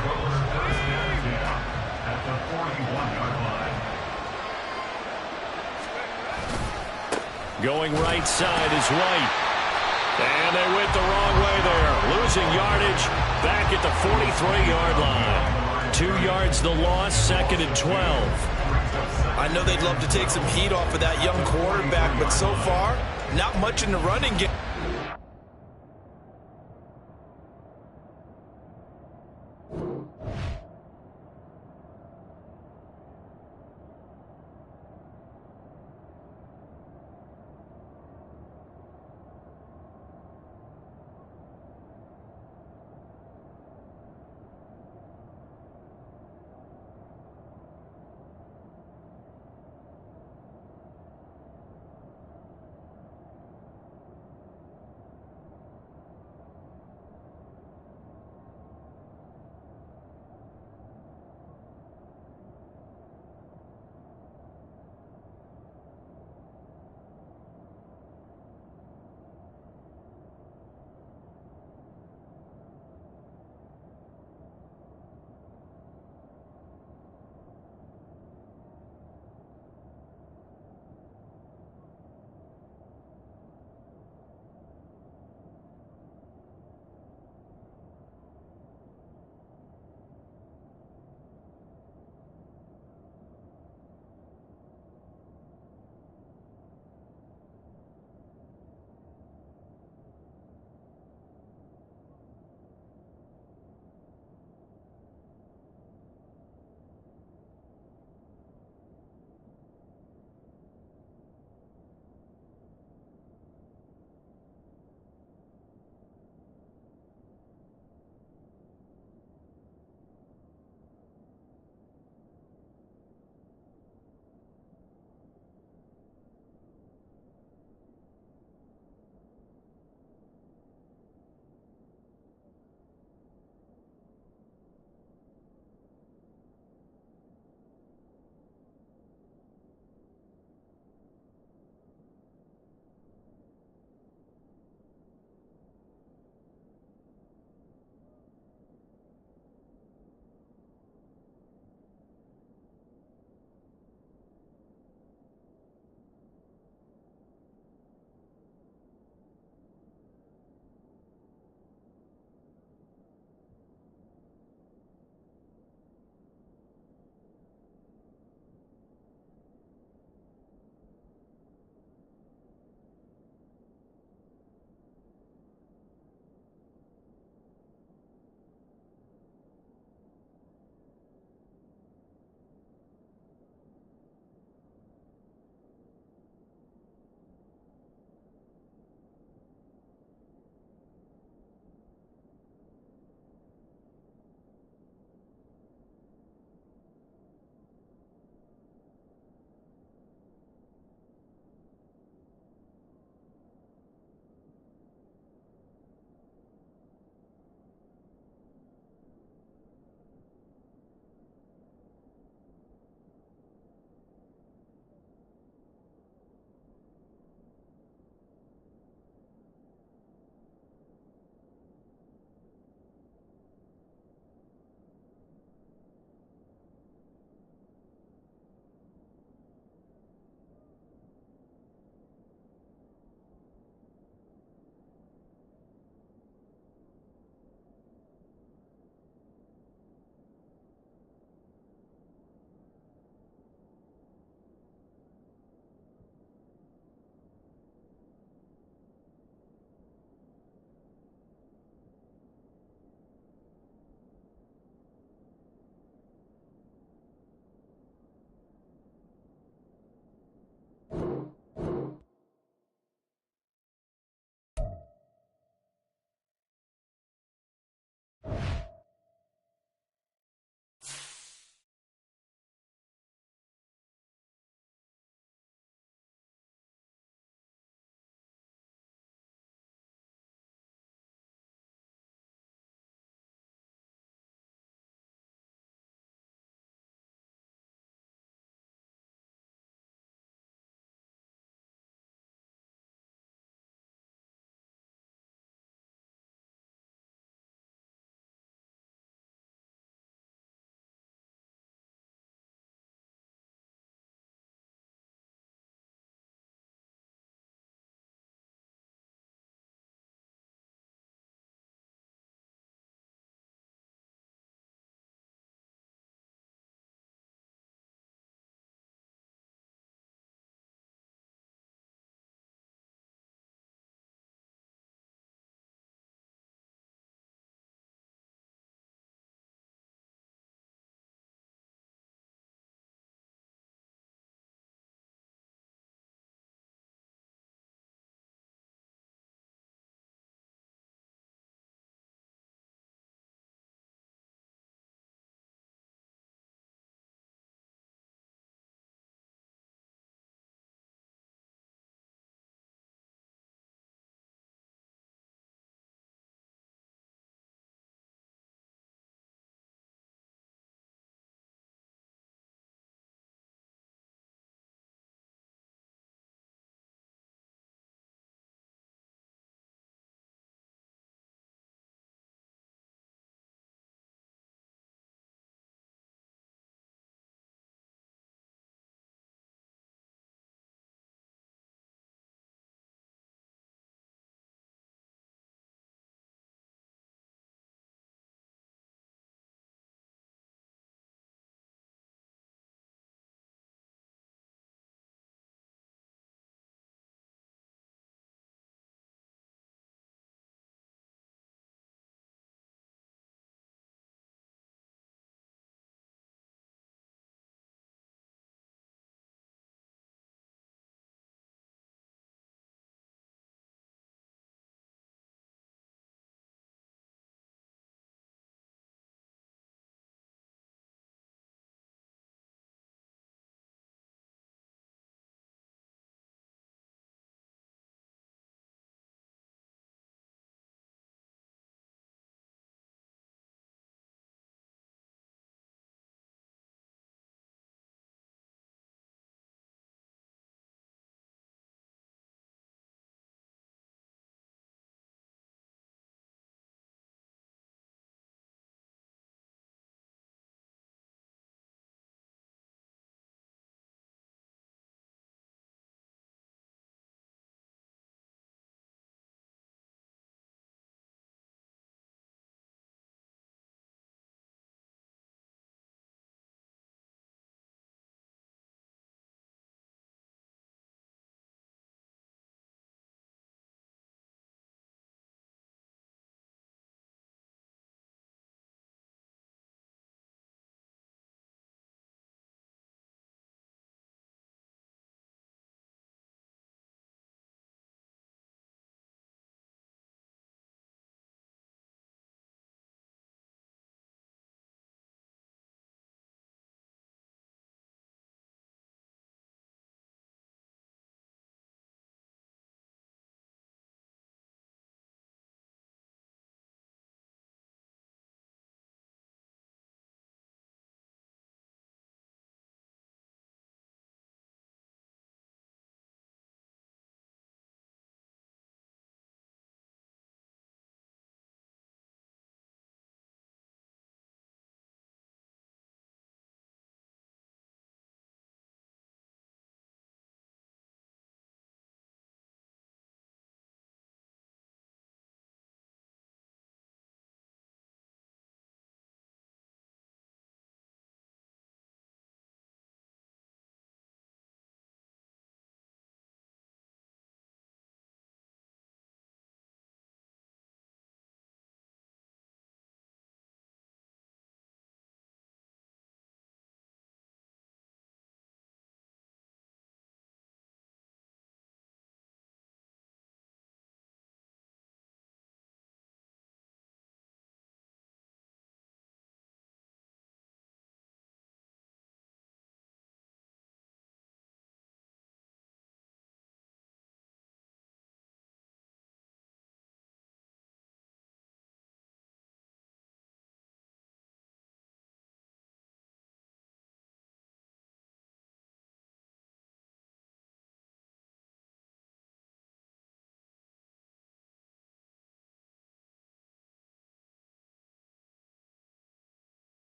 Going right side is White. And they went the wrong way there. Losing yardage back at the 43-yard line. 2 yards the loss, 2nd and 12. I know they'd love to take some heat off of that young quarterback, but so far, not much in the running game.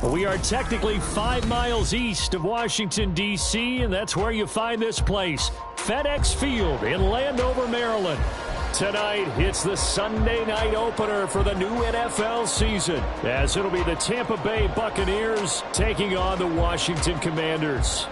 We are technically 5 miles east of Washington, D.C., and that's where you find this place, FedEx Field in Landover, Maryland. Tonight, it's the Sunday night opener for the new NFL season, as it'll be the Tampa Bay Buccaneers taking on the Washington Commanders.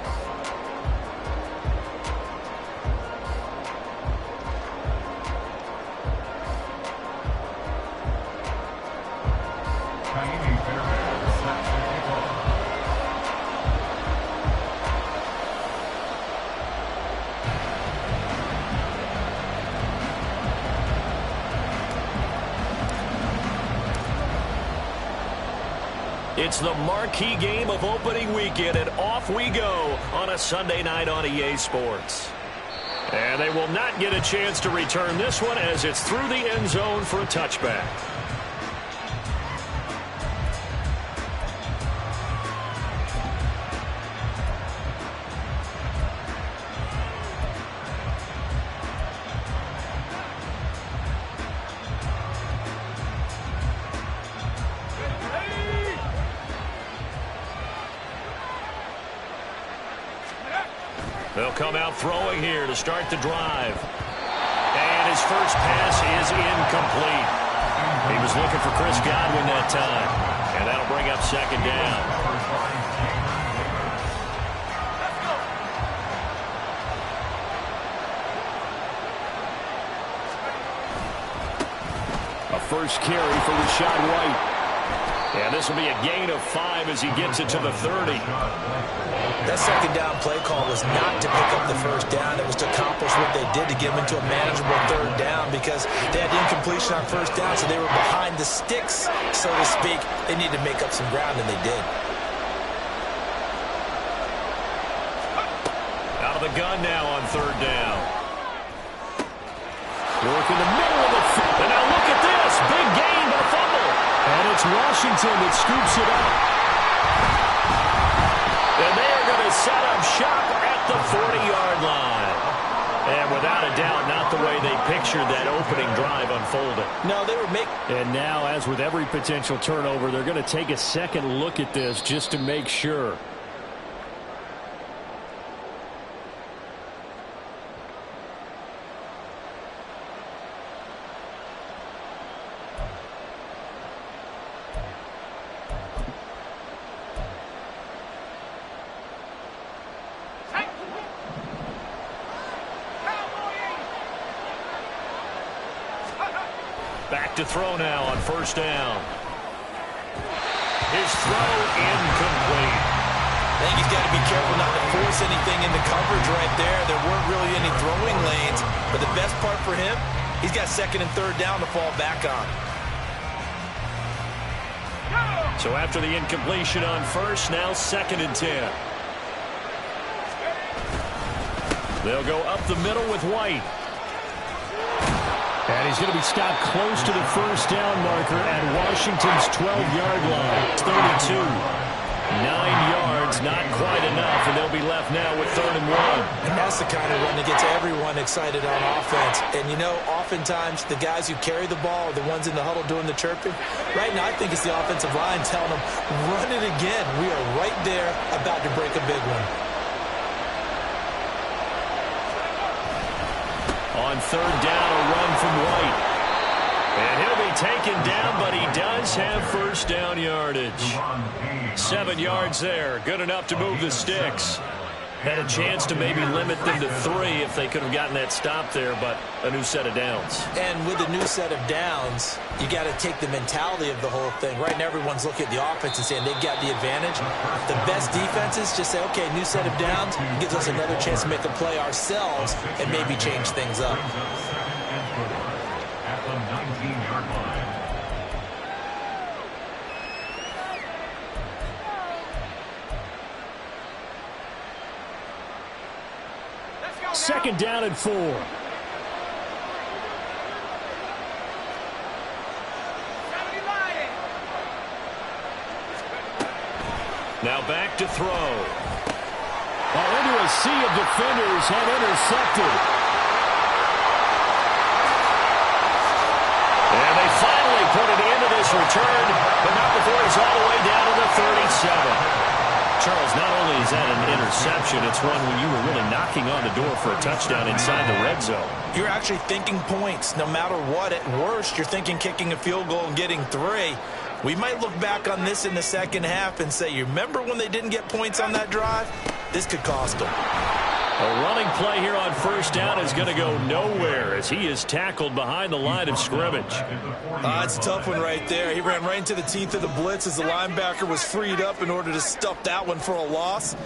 It's the marquee game of opening weekend, and off we go on a Sunday night on EA Sports. And they will not get a chance to return this one as it's through the end zone for a touchback. They'll come out throwing here to start the drive. And his first pass is incomplete. He was looking for Chris Godwin that time. And that'll bring up second down. A first carry for Rashad White. And this will be a gain of 5 as he gets it to the 30. That second down play call was not to pick up the first down. It was to accomplish what they did to get them into a manageable third down because they had incompletion on first down, so they were behind the sticks, so to speak. They needed to make up some ground, and they did. Out of the gun now on third down. Work in the middle of the field. And now look at this. Big gain, but a fumble. And it's Washington that scoops it up. And they are going to set up shop at the 40-yard line. And without a doubt, not the way they pictured that opening drive unfolding. No, they were making... And now, as with every potential turnover, they're going to take a second look at this just to make sure. Back to throw now on first down. His throw incomplete. I think he's got to be careful not to force anything into coverage right there. There weren't really any throwing lanes. But the best part for him, he's got second and third down to fall back on. So after the incompletion on first, now second and 10. They'll go up the middle with White. And he's going to be stopped close to the first down marker at Washington's 12-yard line. It's 32. 9 yards, not quite enough, and they'll be left now with third and 1. And that's the kind of run that gets everyone excited on offense. And, you know, oftentimes the guys who carry the ball are the ones in the huddle doing the chirping. Right now, I think it's the offensive line telling them, run it again. We are right there about to break a big one. On third down, a run from White. And he'll be taken down, but he does have first down yardage. 7 yards there. Good enough to move the sticks. Had a chance to maybe limit them to 3 if they could have gotten that stop there, but a new set of downs. And with a new set of downs, you got to take the mentality of the whole thing. Right now, everyone's looking at the offense and saying they've got the advantage. The best defenses just say, okay, new set of downs gives us another chance to make a play ourselves and maybe change things up. At the 19-yard line. Second down and 4. Now back to throw. Into a sea of defenders and intercepted. And they finally put an end to this return but not before he's all the way down to the 37. Charles, not only is that an interception, it's one when you were really knocking on the door for a touchdown inside the red zone. You're actually thinking points. No matter what, at worst, you're thinking kicking a field goal and getting 3. We might look back on this in the second half and say, you remember when they didn't get points on that drive? This could cost them. A running play here on first down is going to go nowhere as he is tackled behind the line of scrimmage. It's a tough one right there. He ran right into the teeth of the blitz as the linebacker was freed up in order to stuff that one for a loss.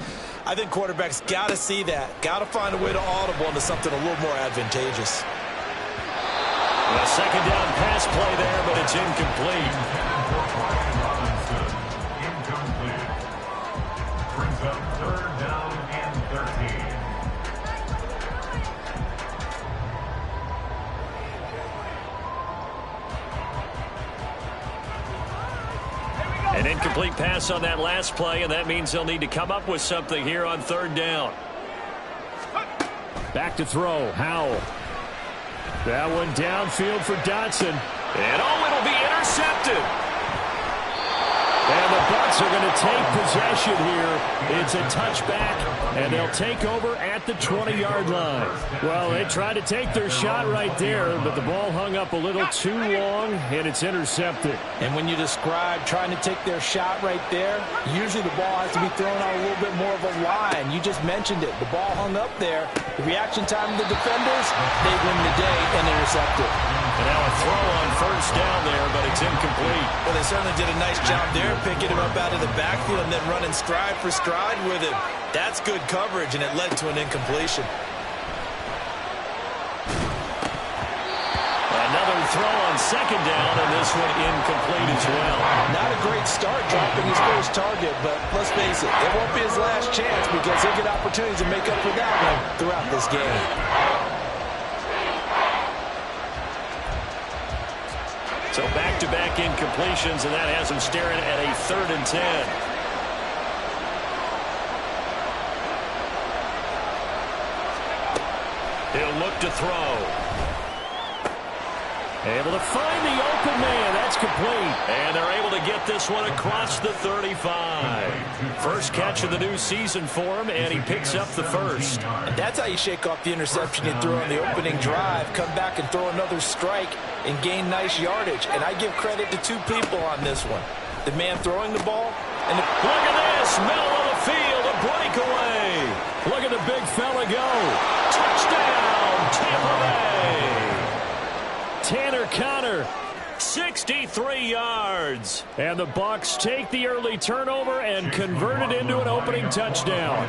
I think quarterbacks got to see that. Got to find a way to audible into something a little more advantageous. A second down pass play there, but it's incomplete. Incomplete. Brings up 3rd down and 13. An incomplete pass on that last play, and that means they'll need to come up with something here on 3rd down. Back to throw, Howell. That one downfield for Dotson. And it'll be intercepted. And the Bucs are going to take possession here. It's a touchback, and they'll take over at the 20-yard line. Well, they tried to take their shot right there, but the ball hung up a little too long, and it's intercepted. And when you describe trying to take their shot right there, usually the ball has to be thrown out a little bit more of a line. You just mentioned it. The ball hung up there. The reaction time of the defenders, they win the day and intercept it. And now a throw on first down there, but it's incomplete. Well, they certainly did a nice job there, picking him up out of the backfield and then running stride for stride with him. That's good coverage, and it led to an incompletion. Another throw on second down, and this one incomplete as well. Not a great start dropping his first target, but let's face it, it won't be his last chance because he'll get opportunities to make up for that one throughout this game. So back-to-back incompletions, and that has him staring at a 3rd and 10. He'll look to throw. Able to find the open man. That's complete. And they're able to get this one across the 35. First catch of the new season for him, and he picks up the first. And that's how you shake off the interception you threw on the opening drive. Come back and throw another strike and gain nice yardage. And I give credit to 2 people on this one. The man throwing the ball and the... Look at this. Middle of the field. A breakaway. Look at the big fella go. Touchdown, Tampa Bay. Tanner Conner, 63 yards. And the Bucs take the early turnover and convert it into an opening touchdown.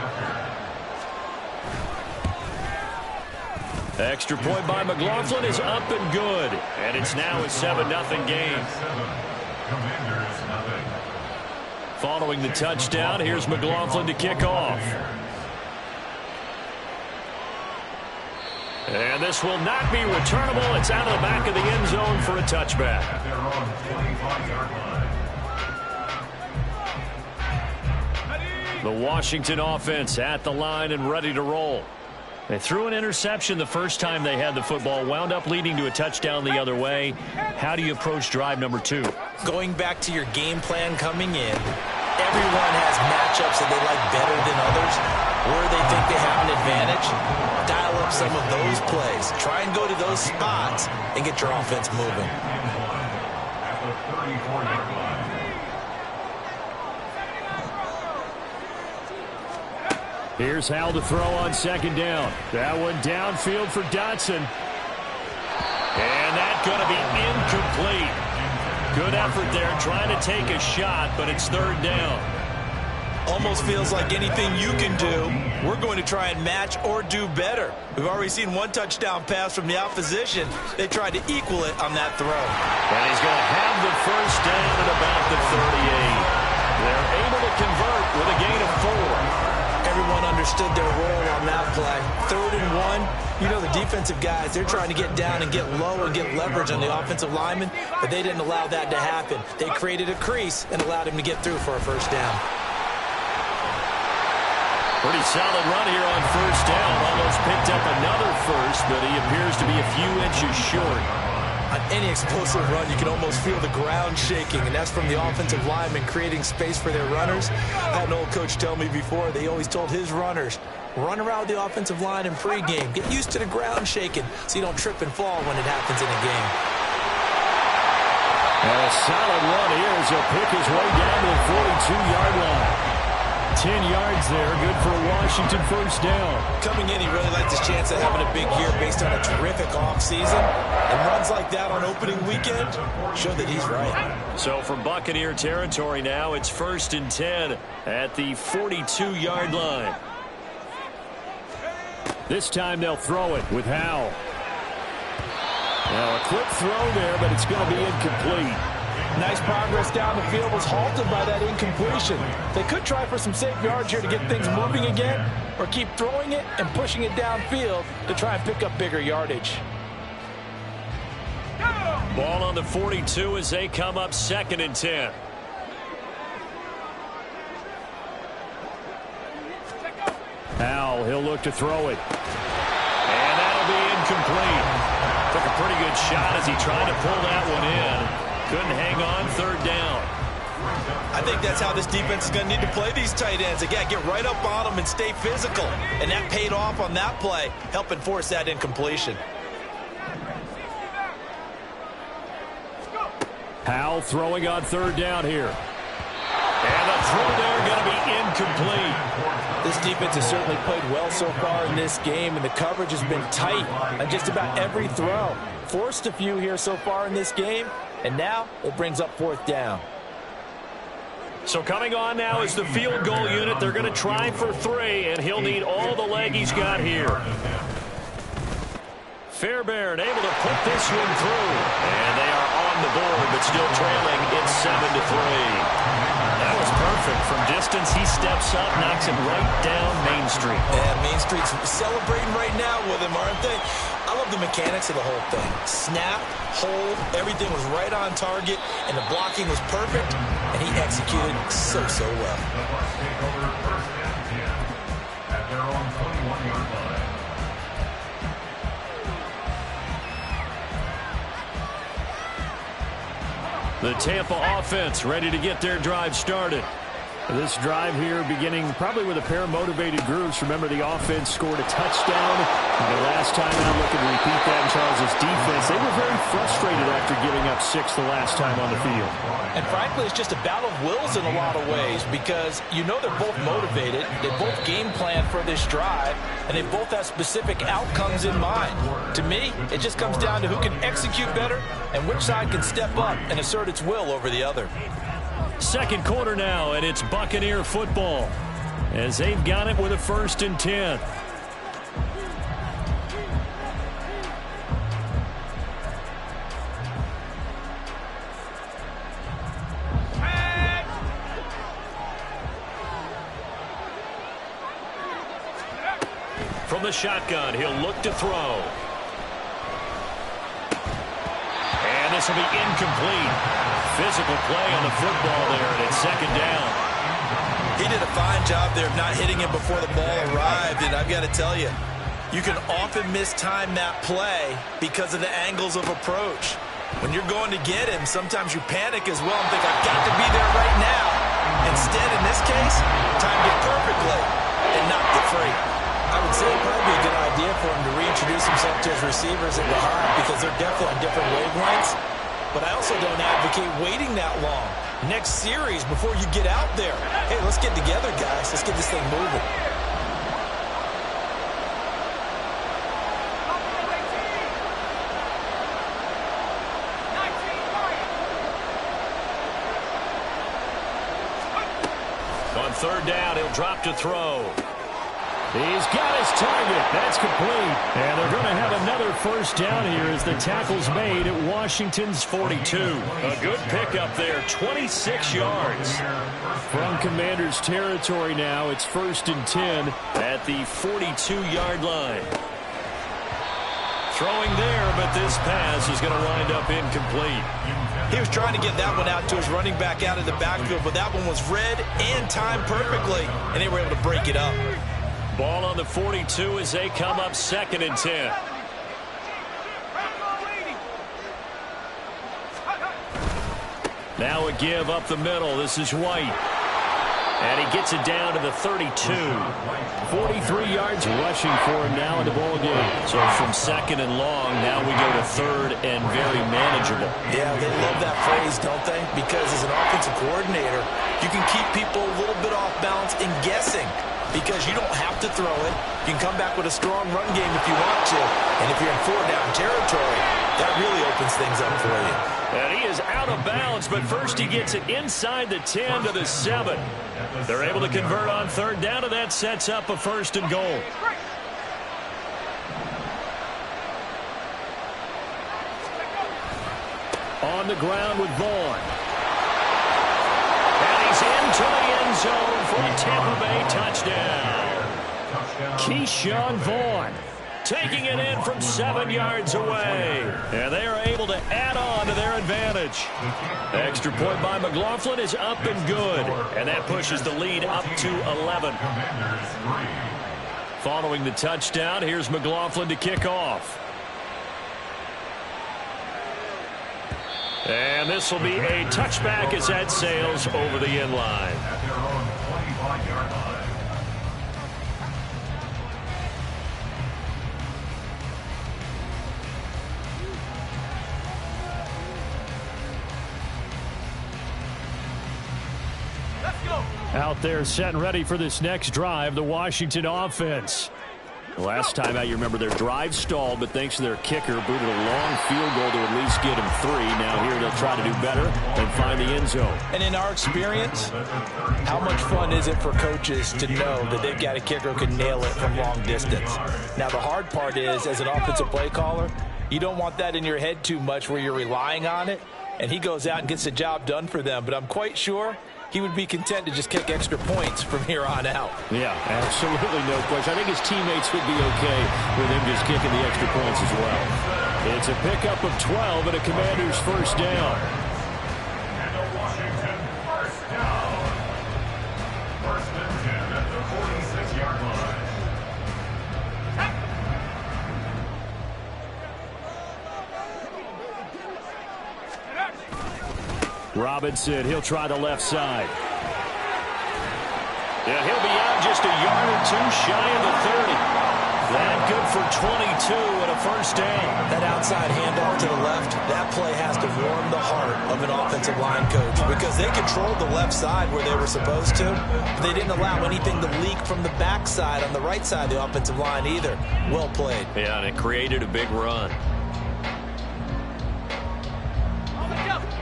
Extra point by McLaughlin is up and good. And it's now a 7-0 game. Following the touchdown, here's McLaughlin to kick off. And this will not be returnable. It's out of the back of the end zone for a touchback. The Washington offense at the line and ready to roll. They threw an interception the first time they had the football, wound up leading to a touchdown the other way. How do you approach drive number 2? Going back to your game plan coming in, everyone has matchups that they like better than others, where they think they have an advantage. Dial up some of those plays. Try and go to those spots and get your offense moving. At the 34-yard line. Here's Howell to throw on second down. That one downfield for Dotson. And that's going to be incomplete. Good effort there trying to take a shot, but it's 3rd down. Almost feels like anything you can do, we're going to try and match or do better. We've already seen one touchdown pass from the opposition. They tried to equal it on that throw. And he's going to have the first down at about the 38. They're able to convert with a gain of 4. Everyone understood their role on that play. 3rd and 1. You know the defensive guys, they're trying to get down and get low and get leverage on the offensive lineman, but they didn't allow that to happen. They created a crease and allowed him to get through for a first down. Pretty solid run here on first down. Almost picked up another first, but he appears to be a few inches short. On any explosive run, you can almost feel the ground shaking, and that's from the offensive linemen creating space for their runners. I had an old coach tell me before, they always told his runners, run around the offensive line in pregame. Get used to the ground shaking so you don't trip and fall when it happens in a game. And a solid run here as he'll pick his way down to the 42-yard line. 10 yards there, good for a Washington first down. Coming in, he really liked his chance of having a big year based on a terrific offseason. And runs like that on opening weekend show that he's right. So from Buccaneer territory now, it's 1st and 10 at the 42-yard line. This time they'll throw it with Howell. Now a quick throw there, but it's going to be incomplete. Nice progress down the field, was halted by that incompletion. They could try for some safe yards here to get things moving again, or keep throwing it and pushing it downfield to try and pick up bigger yardage. Ball on the 42 as they come up 2nd and 10. Howell, he'll look to throw it. And that'll be incomplete. Took a pretty good shot as he tried to pull that one in. Couldn't hang on, 3rd down. I think that's how this defense is going to need to play these tight ends. Again, get right up on them and stay physical. And that paid off on that play, helping force that incompletion. Howell throwing on 3rd down here. And the throw there going to be incomplete. This defense has certainly played well so far in this game, and the coverage has been tight on just about every throw. Forced a few here so far in this game, and now it brings up 4th down. So coming on now is the field goal unit. They're going to try for 3, and he'll need all the leg he's got here. Fairbairn able to put this one through. And they are on the board, but still trailing. It's 7-3. That was perfect. From distance, he steps up, knocks it right down Main Street. Yeah, Main Street's celebrating right now with him, aren't they? I love the mechanics of the whole thing. Snap, hold, everything was right on target, and the blocking was perfect, and he executed so well. At their own 21-yard line. The Tampa offense ready to get their drive started. This drive here beginning probably with a pair of motivated groups. Remember, the offense scored a touchdown. And the last time out, looking to repeat that in Charles' defense. They were very frustrated after giving up 6 the last time on the field. And frankly, it's just a battle of wills in a lot of ways, because you know they're both motivated. They both game plan for this drive, and they both have specific outcomes in mind. To me, it just comes down to who can execute better and which side can step up and assert its will over the other. 2nd quarter now, and it's Buccaneer football as they've got it with a 1st and 10. From the shotgun, he'll look to throw. And this will be incomplete. Physical play on the football there, and it's 2nd down. He did a fine job there of not hitting him before the ball arrived, and I've got to tell you, you can often mistime that play because of the angles of approach. When you're going to get him, sometimes you panic as well and think, I've got to be there right now. Instead, in this case, timed it perfectly and knocked it free. I would say it'd probably be a good idea for him to reintroduce himself to his receivers in the high, because they're definitely on different wavelengths. But I also don't advocate waiting that long. Next series, before you get out there, hey, let's get together, guys. Let's get this thing moving. On 3rd down, he'll drop to throw. He's got his target. That's complete. And they're going to have another 1st down here as the tackle's made at Washington's 42. A good pickup there, 26 yards. From Commander's territory now, it's 1st and 10 at the 42-yard line. Throwing there, but this pass is going to wind up incomplete. He was trying to get that one out to his running back out of the backfield, but that one was read and timed perfectly, and they were able to break it up. Ball on the 42 as they come up 2nd and 10. Now a give up the middle. This is White. And he gets it down to the 32. 43 yards rushing for him now in the ball game. So from second and long, now we go to third and very manageable. Yeah, they love that phrase, don't they? Because as an offensive coordinator, you can keep people a little bit off balance and guessing because you don't have to throw it. You can come back with a strong run game if you want to. And if you're in 4-down territory, that really opens things up for you. And he is out of bounds, but first he gets it inside the 10 to the 7. They're able to convert on third down, and that sets up a first and goal. On the ground with Vaughn. And he's into the end zone for a Tampa Bay touchdown. Keyshawn Vaughn. Taking it in from 7 yards away. And they are able to add on to their advantage. The extra point by McLaughlin is up and good. And that pushes the lead up to 11. Following the touchdown, here's McLaughlin to kick off. And this will be a touchback as that sails over the end line. At their own 25-yard line. Out there set and ready for this next drive, the Washington offense. Last time out, you remember their drive stalled, but thanks to their kicker, booted a long field goal to at least get him 3. Now here they'll try to do better and find the end zone. And in our experience, how much fun is it for coaches to know that they've got a kicker who can nail it from long distance? Now the hard part is, as an offensive play caller, you don't want that in your head too much where you're relying on it, and he goes out and gets the job done for them. But I'm quite sure he would be content to just kick extra points from here on out. Yeah, absolutely no question. I think his teammates would be okay with him just kicking the extra points as well. It's a pickup of 12 and a Commander's first down. And a Washington first down. First and 10 at the 46-yard line. Robinson, he'll try the left side. Yeah, he'll be out just a yard or two shy of the 30. That good for 22 and a first down. That outside handoff to the left, that play has to warm the heart of an offensive line coach because they controlled the left side where they were supposed to. But they didn't allow anything to leak from the backside on the right side of the offensive line either. Well played. Yeah, and it created a big run.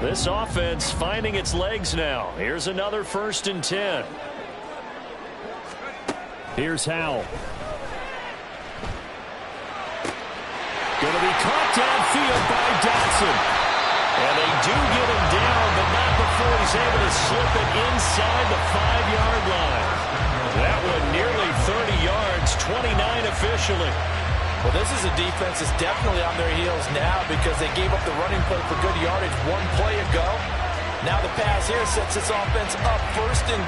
This offense finding its legs now. Here's another first and 10. Here's Howell. Going to be caught downfield by Dotson. And they do get him down, but not before he's able to slip it inside the 5-yard line. That one nearly 30 yards, 29 officially. Well, this is a defense that's definitely on their heels now because they gave up the running play for good yardage one play ago. Now the pass here sets this offense up first and